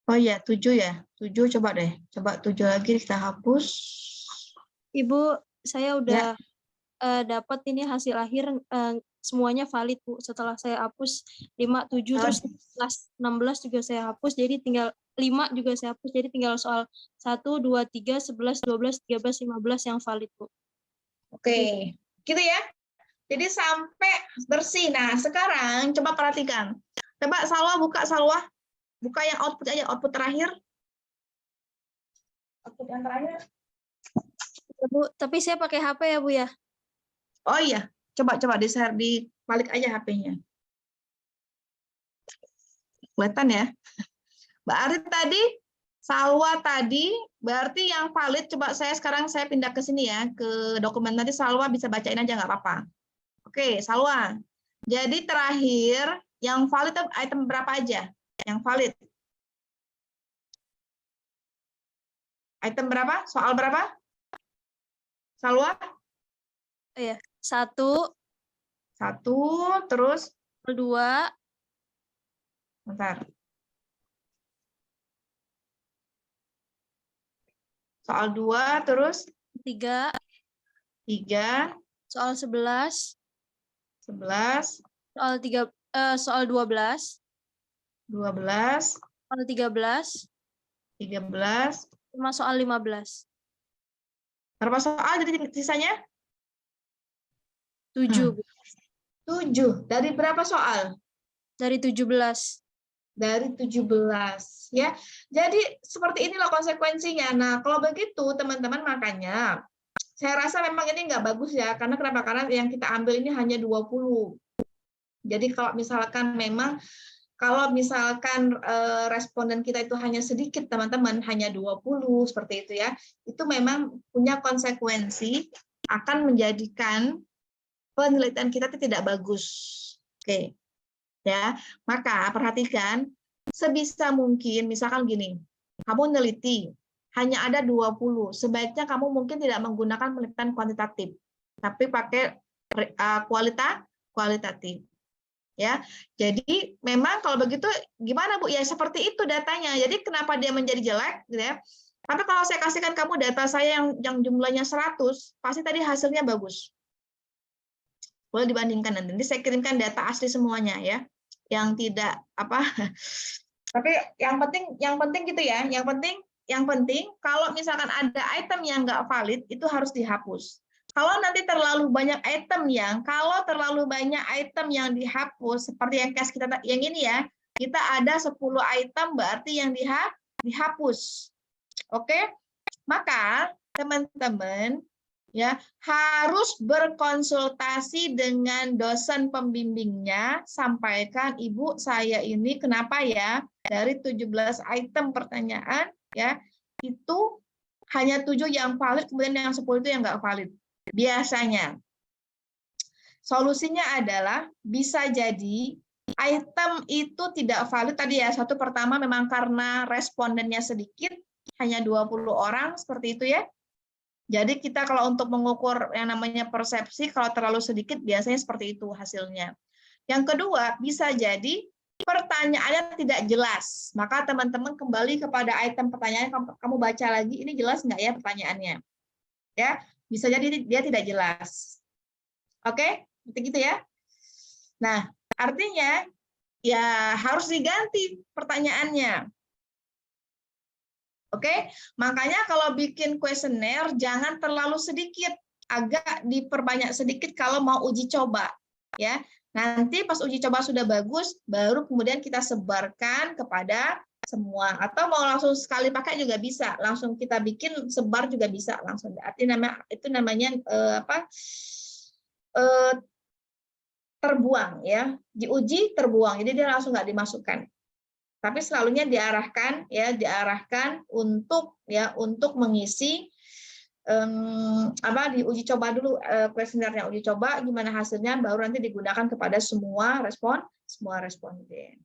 Oh iya, 7 ya. 7 coba deh. Coba 7 lagi kita hapus. Ibu, saya udah Ya. dapat ini hasil akhir semuanya valid, Bu. Setelah saya hapus 5, 7, terus 16 juga saya hapus, jadi tinggal 5 juga saya hapus, jadi tinggal soal 1, 2, 3, 11, 12, 13, 15 yang valid, Bu. Oke, gitu ya. Jadi sampai bersih. Nah, sekarang coba perhatikan. Coba Salwa buka, Salwa. Buka yang output aja, output terakhir. Output yang terakhir. Ya, Bu, tapi saya pakai HP ya, Bu ya? Oh iya, coba di-share, dibalik aja HP-nya. Kelihatan ya. Mbak Arit tadi, Salwa tadi, berarti yang valid, coba sekarang saya pindah ke sini ya, ke dokumen tadi. Salwa bisa bacain aja, nggak apa-apa. Oke, Salwa. Jadi terakhir, yang valid item berapa aja? Yang valid. Item berapa? Soal berapa? Salwa? Iya, 1, 1, terus? 2, Bentar. Soal 2, terus? 3, 3, soal 11, 11, soal 12, 12, soal 13, 13. sama soal 15. Berapa soal jadi sisanya? 7, Bu. 7. Dari berapa soal? Dari 17. Dari 17. Ya. Jadi seperti inilah konsekuensinya. Nah, kalau begitu teman-teman, makanya saya rasa memang ini nggak bagus ya. Karena kenapa? Karena yang kita ambil ini hanya 20. Jadi kalau misalkan responden kita itu hanya sedikit, teman-teman, hanya 20 seperti itu ya, itu memang punya konsekuensi akan menjadikan penelitian kita tidak bagus. Oke. Ya, maka perhatikan sebisa mungkin, misalkan gini, kamu neliti hanya ada 20, sebaiknya kamu mungkin tidak menggunakan penelitian kuantitatif, tapi pakai kualitatif. Ya, jadi memang kalau begitu gimana Bu? Ya seperti itu datanya. Jadi kenapa dia menjadi jelek, gitu ya? Tapi kalau saya kasihkan kamu data saya yang jumlahnya 100, pasti tadi hasilnya bagus. Boleh dibandingkan nanti saya kirimkan data asli semuanya ya, yang tidak apa. Tapi yang penting gitu ya. Yang penting kalau misalkan ada item yang nggak valid itu harus dihapus. Kalau nanti terlalu banyak item yang dihapus, seperti yang case kita yang ini ya, kita ada 10 item berarti yang dihapus. Oke? Maka teman-teman ya harus berkonsultasi dengan dosen pembimbingnya, sampaikan, Ibu, saya ini kenapa ya dari 17 item pertanyaan ya, itu hanya 7 yang valid, kemudian yang 10 itu yang nggak valid. Biasanya solusinya adalah bisa jadi item itu tidak valid tadi ya. Satu, pertama memang karena respondennya sedikit, hanya 20 orang seperti itu ya. Jadi kita kalau untuk mengukur yang namanya persepsi, kalau terlalu sedikit biasanya seperti itu hasilnya. Yang kedua, bisa jadi pertanyaannya tidak jelas. Maka teman-teman kembali kepada item pertanyaan, kamu baca lagi, ini jelas nggak ya pertanyaannya? Ya, bisa jadi dia tidak jelas. Oke, gitu ya. Nah, artinya ya harus diganti pertanyaannya. Oke, makanya kalau bikin kuesioner jangan terlalu sedikit, agak diperbanyak sedikit kalau mau uji coba, ya. Nanti pas uji coba sudah bagus, baru kemudian kita sebarkan kepada semua. Atau mau langsung sekali pakai juga bisa, langsung kita bikin sebar juga bisa langsung. Artinya itu namanya terbuang, ya. Diuji terbuang, jadi dia langsung nggak dimasukkan. Tapi selalunya diarahkan untuk mengisi diuji coba dulu, kuesionernya uji coba gimana hasilnya, baru nanti digunakan kepada semua responden.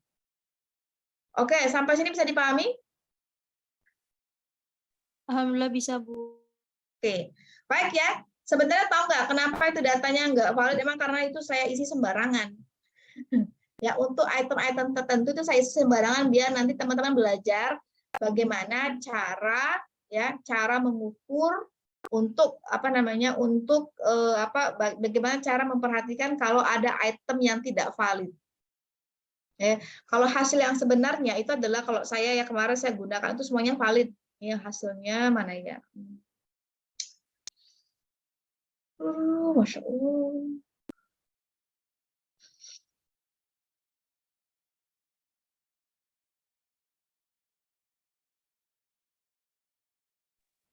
Oke, sampai sini bisa dipahami? Alhamdulillah bisa, Bu. Oke, baik ya. Sebenarnya tahu nggak kenapa itu datanya nggak valid? Emang karena itu saya isi sembarangan. Ya, untuk item-item tertentu itu saya isi sembarangan biar nanti teman-teman belajar bagaimana cara mengukur untuk bagaimana cara memperhatikan kalau ada item yang tidak valid. Kalau hasil yang sebenarnya itu adalah kalau saya kemarin saya gunakan itu semuanya valid. Ya, hasilnya mana ya? Masya Allah.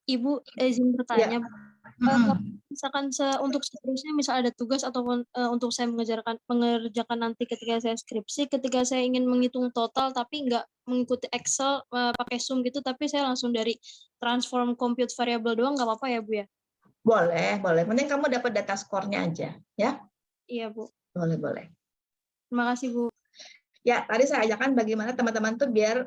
Ibu izin bertanya, misalkan untuk seterusnya, misal ada tugas ataupun untuk saya mengerjakan nanti ketika saya skripsi, ketika saya ingin menghitung total tapi nggak mengikuti Excel pakai Zoom gitu, tapi saya langsung dari transform compute variable doang, nggak apa-apa ya Bu ya? Boleh. Mending kamu dapat data skornya aja, ya? Iya Bu. Boleh. Terima kasih Bu. Ya, tadi saya ajarkan bagaimana teman-teman tuh biar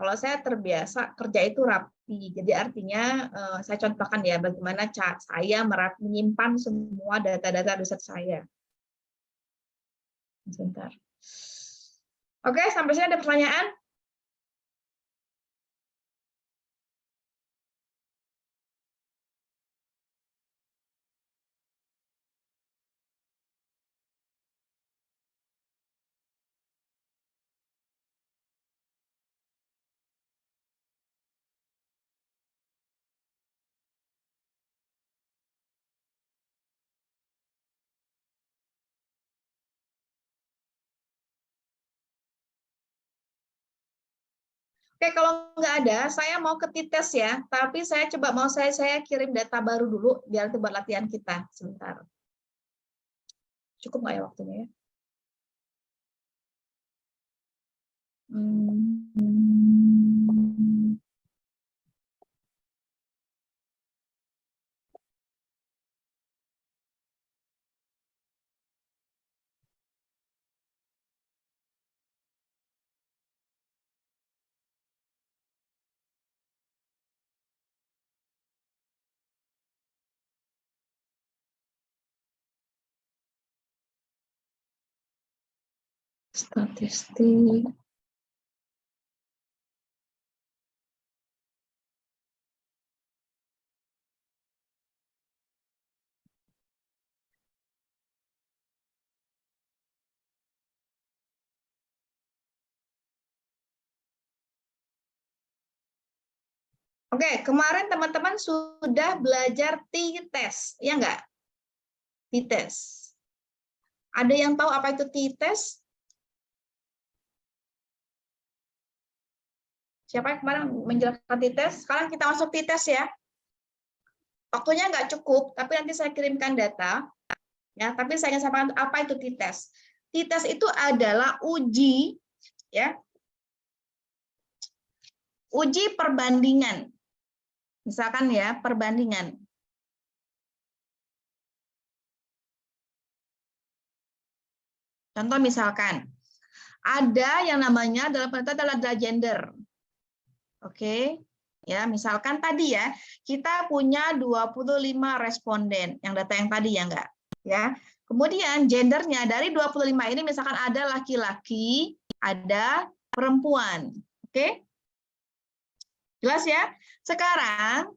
kalau saya terbiasa kerja itu rapi. Jadi artinya saya contohkan ya bagaimana saya menyimpan semua data-data riset saya. Sebentar. Oke, sampai sini ada pertanyaan? Oke, kalau nggak ada, saya mau ke T-test ya. Tapi saya coba saya kirim data baru dulu biar buat latihan kita. Sebentar. Cukup nggak ya waktunya ya? Statistik. Oke, kemarin teman-teman sudah belajar T-test, ya enggak? T-test. Ada yang tahu apa itu T-test? Siapa yang kemarin menjelaskan T-test? Sekarang kita masuk T-test ya. Waktunya nggak cukup, tapi nanti saya kirimkan data. Ya, tapi saya ingin sampaikan apa itu T-test. T-test itu adalah uji, ya, uji perbandingan. Misalkan ya, perbandingan. Contoh misalkan, ada yang namanya dalam penelitian adalah gender. Oke, ya misalkan tadi ya, kita punya 25 responden, yang data yang tadi ya enggak? Ya. Kemudian gendernya dari 25 ini misalkan ada laki-laki, ada perempuan. Oke? Jelas ya? Sekarang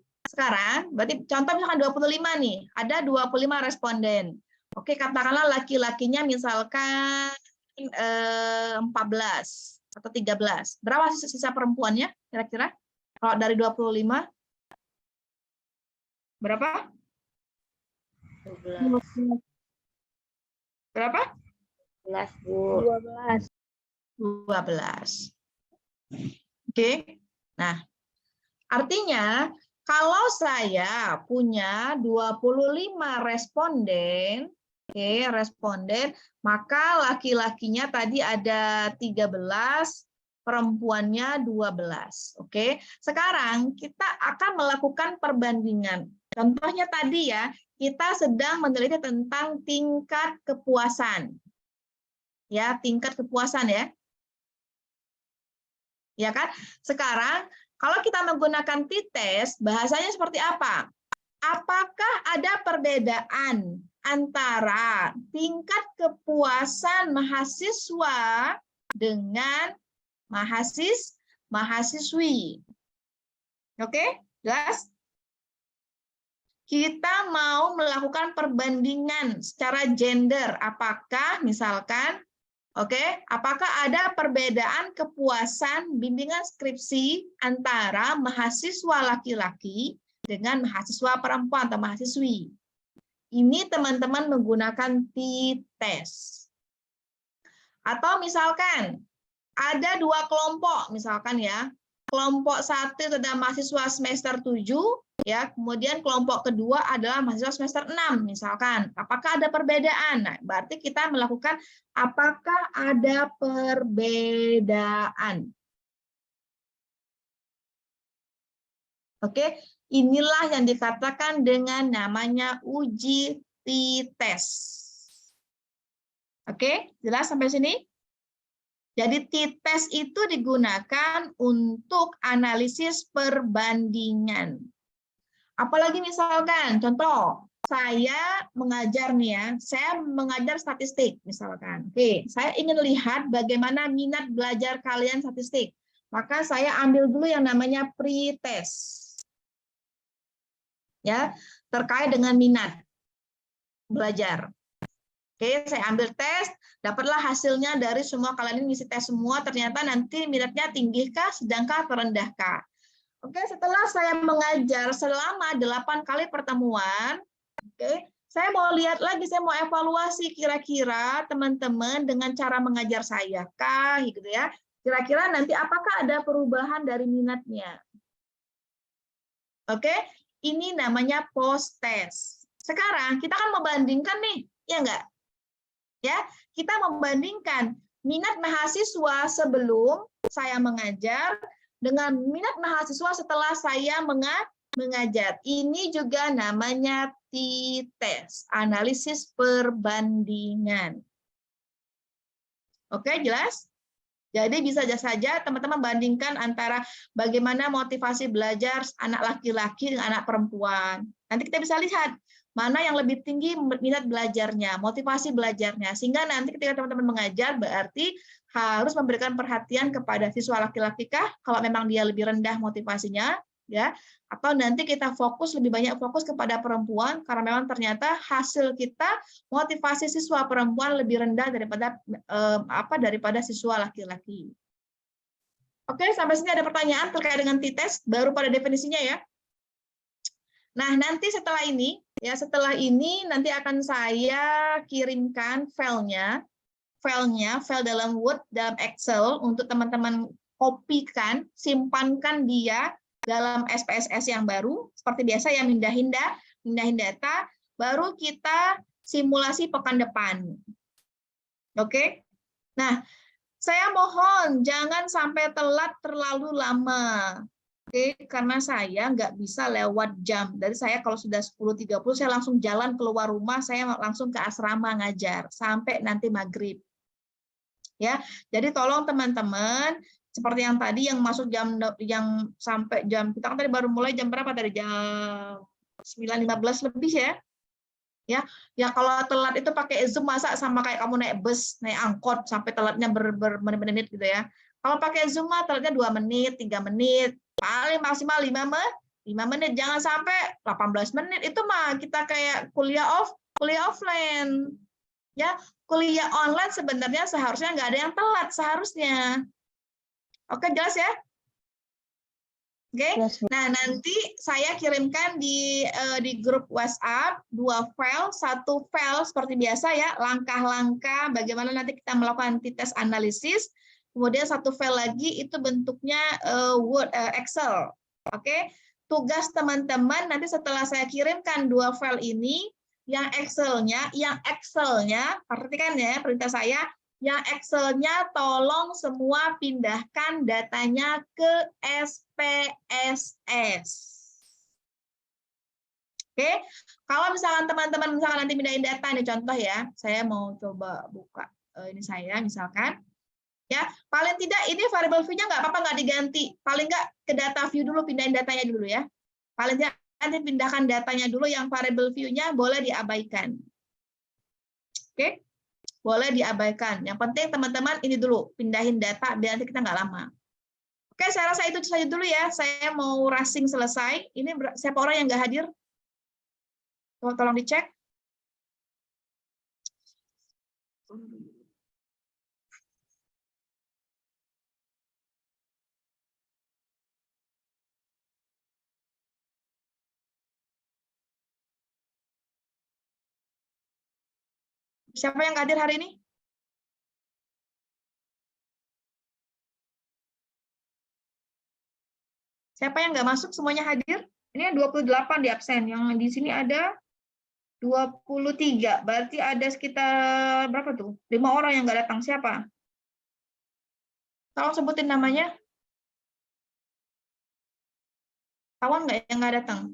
berarti contoh misalkan 25 nih, ada 25 responden. Oke, katakanlah laki-lakinya misalkan 14 atau 13. Berapa sisa perempuannya kira-kira? Kalau dari 25? Berapa? 12. Berapa? 12, Bu. 12. Oke. Nah, artinya kalau saya punya 25 responden, maka laki-lakinya tadi ada 13, perempuannya 12. Oke. Sekarang kita akan melakukan perbandingan. Contohnya tadi ya, kita sedang meneliti tentang tingkat kepuasan. Ya, tingkat kepuasan ya. Ya kan? Sekarang kalau kita menggunakan T-test, bahasanya seperti apa? Apakah ada perbedaan antara tingkat kepuasan mahasiswa dengan mahasiswi. Oke, jelas? Kita mau melakukan perbandingan secara gender. Apakah misalkan, apakah ada perbedaan kepuasan bimbingan skripsi antara mahasiswa laki-laki dengan mahasiswa perempuan atau mahasiswi? Ini teman-teman menggunakan t-test. Atau misalkan ada dua kelompok, misalkan ya, kelompok 1 itu adalah mahasiswa semester 7, ya, kemudian kelompok kedua adalah mahasiswa semester 6, misalkan. Apakah ada perbedaan? Nah, berarti kita melakukan apakah ada perbedaan. Oke, inilah yang dikatakan dengan namanya uji t-test. Oke, jelas sampai sini? Jadi t-test itu digunakan untuk analisis perbandingan. Apalagi misalkan, contoh, saya mengajar nih ya, saya mengajar statistik misalkan. Oke, saya ingin lihat bagaimana minat belajar kalian statistik. Maka saya ambil dulu yang namanya pre-test. Ya, terkait dengan minat belajar. Oke, saya ambil tes, dapatlah hasilnya dari semua kalian ini ngisi tes semua, ternyata nanti minatnya tinggikah, sedangkah, terendahkah. Oke, setelah saya mengajar selama 8 kali pertemuan, oke, saya mau lihat lagi, saya mau evaluasi kira-kira teman-teman dengan cara mengajar saya kah, gitu ya. Kira-kira nanti apakah ada perubahan dari minatnya. Oke, ini namanya post test. Sekarang kita kan membandingkan nih, ya enggak? Ya, kita membandingkan minat mahasiswa sebelum saya mengajar dengan minat mahasiswa setelah saya mengajar. Ini juga namanya t-test, analisis perbandingan. Oke, jelas? Jadi bisa saja teman-teman bandingkan antara bagaimana motivasi belajar anak laki-laki dengan anak perempuan. Nanti kita bisa lihat mana yang lebih tinggi minat belajarnya, motivasi belajarnya. Sehingga nanti ketika teman-teman mengajar berarti harus memberikan perhatian kepada siswa laki-laki kah kalau memang dia lebih rendah motivasinya, ya. Atau nanti kita lebih banyak fokus kepada perempuan karena memang ternyata hasil kita motivasi siswa perempuan lebih rendah daripada siswa laki-laki. Oke, sampai sini ada pertanyaan terkait dengan t-test baru pada definisinya ya. Nah, nanti setelah ini nanti akan saya kirimkan filenya, file dalam Word, dalam Excel untuk teman-teman kopikan, simpankan dia dalam SPSS yang baru, seperti biasa ya, mindahin data, baru kita simulasi pekan depan. Oke? Nah, saya mohon jangan sampai telat terlalu lama. Oke, karena saya nggak bisa lewat jam. Dari saya kalau sudah 10.30 saya langsung jalan keluar rumah, saya langsung ke asrama ngajar sampai nanti maghrib. Ya, jadi tolong teman-teman seperti yang tadi yang masuk yang sampai jam, kita kan tadi baru mulai jam berapa, dari jam 9.15 lebih ya. Ya kalau telat itu pakai Zoom, masa sama kayak kamu naik bus, naik angkot sampai telatnya bermenit-menit gitu ya. Kalau pakai Zoom mah telatnya 2 menit, 3 menit, paling maksimal 5 menit, jangan sampai 18 menit. Itu mah kita kayak kuliah offline. Ya, kuliah online sebenarnya seharusnya nggak ada yang telat seharusnya. Oke, jelas ya? Oke. Nah, nanti saya kirimkan di grup WhatsApp 2 file, 1 file seperti biasa ya, langkah-langkah bagaimana nanti kita melakukan t-test analisis. Kemudian 1 file lagi itu bentuknya Word, Excel. Oke. Tugas teman-teman nanti setelah saya kirimkan 2 file ini, yang Excelnya, perhatikan ya perintah saya, yang Excelnya tolong semua pindahkan datanya ke SPSS. Oke, kalau misalkan teman-teman nanti pindahin data nih, contoh ya, saya mau coba buka ini saya misalkan, ya paling tidak ini variable view-nya nggak apa-apa nggak diganti, paling nggak ke data view dulu, pindahin datanya dulu ya, paling tidak nanti pindahkan datanya dulu, yang variable view-nya boleh diabaikan. Oke. Boleh diabaikan. Yang penting teman-teman ini dulu, pindahin data biar nanti kita nggak lama. Oke, saya rasa itu saja dulu ya. Saya mau rushing selesai. Ini siapa orang yang nggak hadir? Tolong dicek. Siapa yang nggak hadir hari ini? Siapa yang nggak masuk semuanya hadir? Ini 28 di absen. Yang di sini ada 23. Berarti ada sekitar berapa tuh? 5 orang yang nggak datang. Siapa? Tolong sebutin namanya. Kawan nggak yang nggak datang?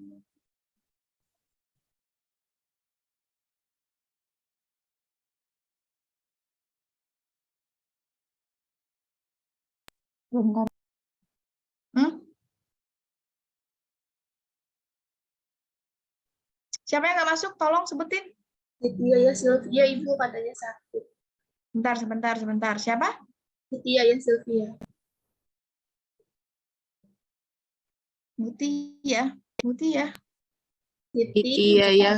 Bentar. Siapa yang nggak masuk? Tolong sebutin. Setia ya Sylvia, Ibu katanya sakit. Sebentar. Siapa? Setia ya Sylvia. Mutia. Iya ya.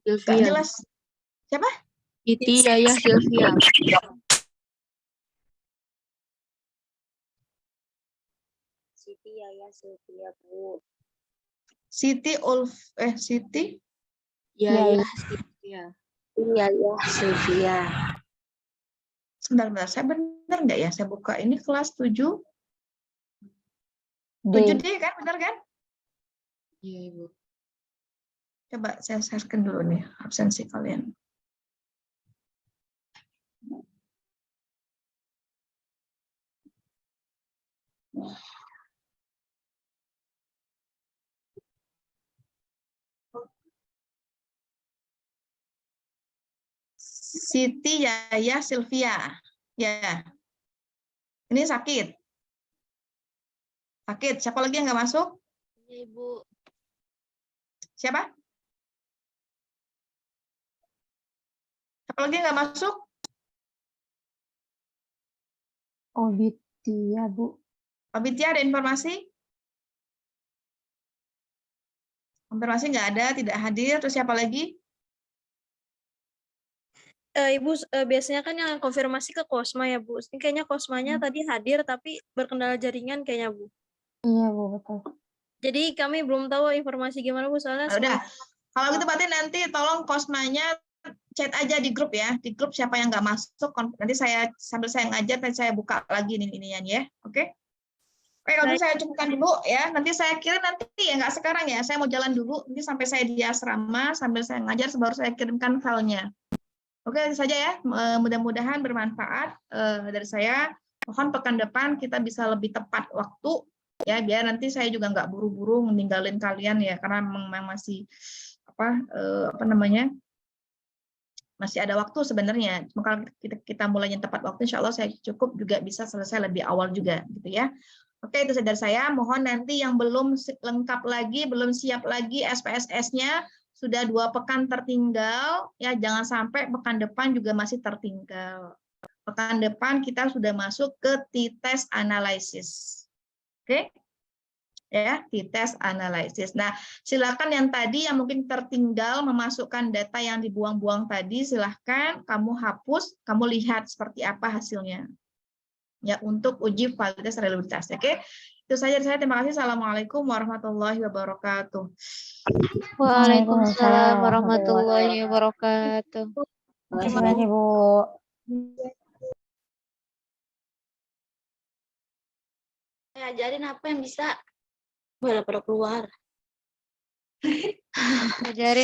Nggak Sylvia. jelas. Siapa? Iya ya Sylvia. Siti ya Sylvia, Bu. Siti Siti. Iya Iya, ya Sylvia. Iya ya Sylvia. Sebentar. Saya benar nggak ya? Saya buka ini kelas 7. D. 7D kan? Benar kan? Iya Ibu. Coba saya share-kan dulu nih absensi kalian. Siti Yaya Sylvia. Ya. Ini sakit. Siapa lagi yang nggak masuk? Iya Ibu. Siapa? Siapa lagi yang nggak masuk? Obitia, Bu. Pak Bitya, ada informasi? Informasi nggak ada, tidak hadir. Terus siapa lagi? Ibu biasanya kan yang konfirmasi ke Kosma ya Bu. Ini kayaknya Kosmanya tadi hadir tapi berkendala jaringan kayaknya Bu. Iya, Bu, betul. Jadi kami belum tahu informasi gimana Bu soalnya. Nah, udah. Kalau gitu berarti nanti tolong Kosmanya chat aja di grup ya. Di grup siapa yang nggak masuk. Nanti saya sambil saya ngajar, nanti saya buka lagi inian ya. Oke? Oke, kalau gitu saya cukupkan dulu ya. Nanti saya kira nanti ya nggak sekarang ya. Saya mau jalan dulu. Nanti sampai saya di asrama sambil saya ngajar, baru saya kirimkan filenya. Oke, itu saja ya. Mudah-mudahan bermanfaat dari saya. Mohon pekan depan kita bisa lebih tepat waktu ya, biar nanti saya juga nggak buru-buru meninggalin kalian ya, karena memang masih masih ada waktu sebenarnya. Kalau kita mulainya tepat waktu, insya Allah saya cukup juga bisa selesai lebih awal juga, gitu ya. Oke, itu dari saya. Mohon nanti yang belum lengkap lagi, belum siap lagi SPSS-nya, sudah 2 pekan tertinggal, ya jangan sampai pekan depan juga masih tertinggal. Pekan depan kita sudah masuk ke T-test analysis. Oke? Ya, T-test analysis. Nah, silakan yang tadi yang mungkin tertinggal memasukkan data yang dibuang-buang tadi, silakan kamu hapus, kamu lihat seperti apa hasilnya. Ya, untuk uji validitas reliabilitas. Oke? Itu saja dari saya. Terima kasih. Assalamualaikum warahmatullahi wabarakatuh. Waalaikumsalam warahmatullahi wabarakatuh. Terima kasih, Bu. Ajarin apa yang bisa. Pada keluar. Ajarin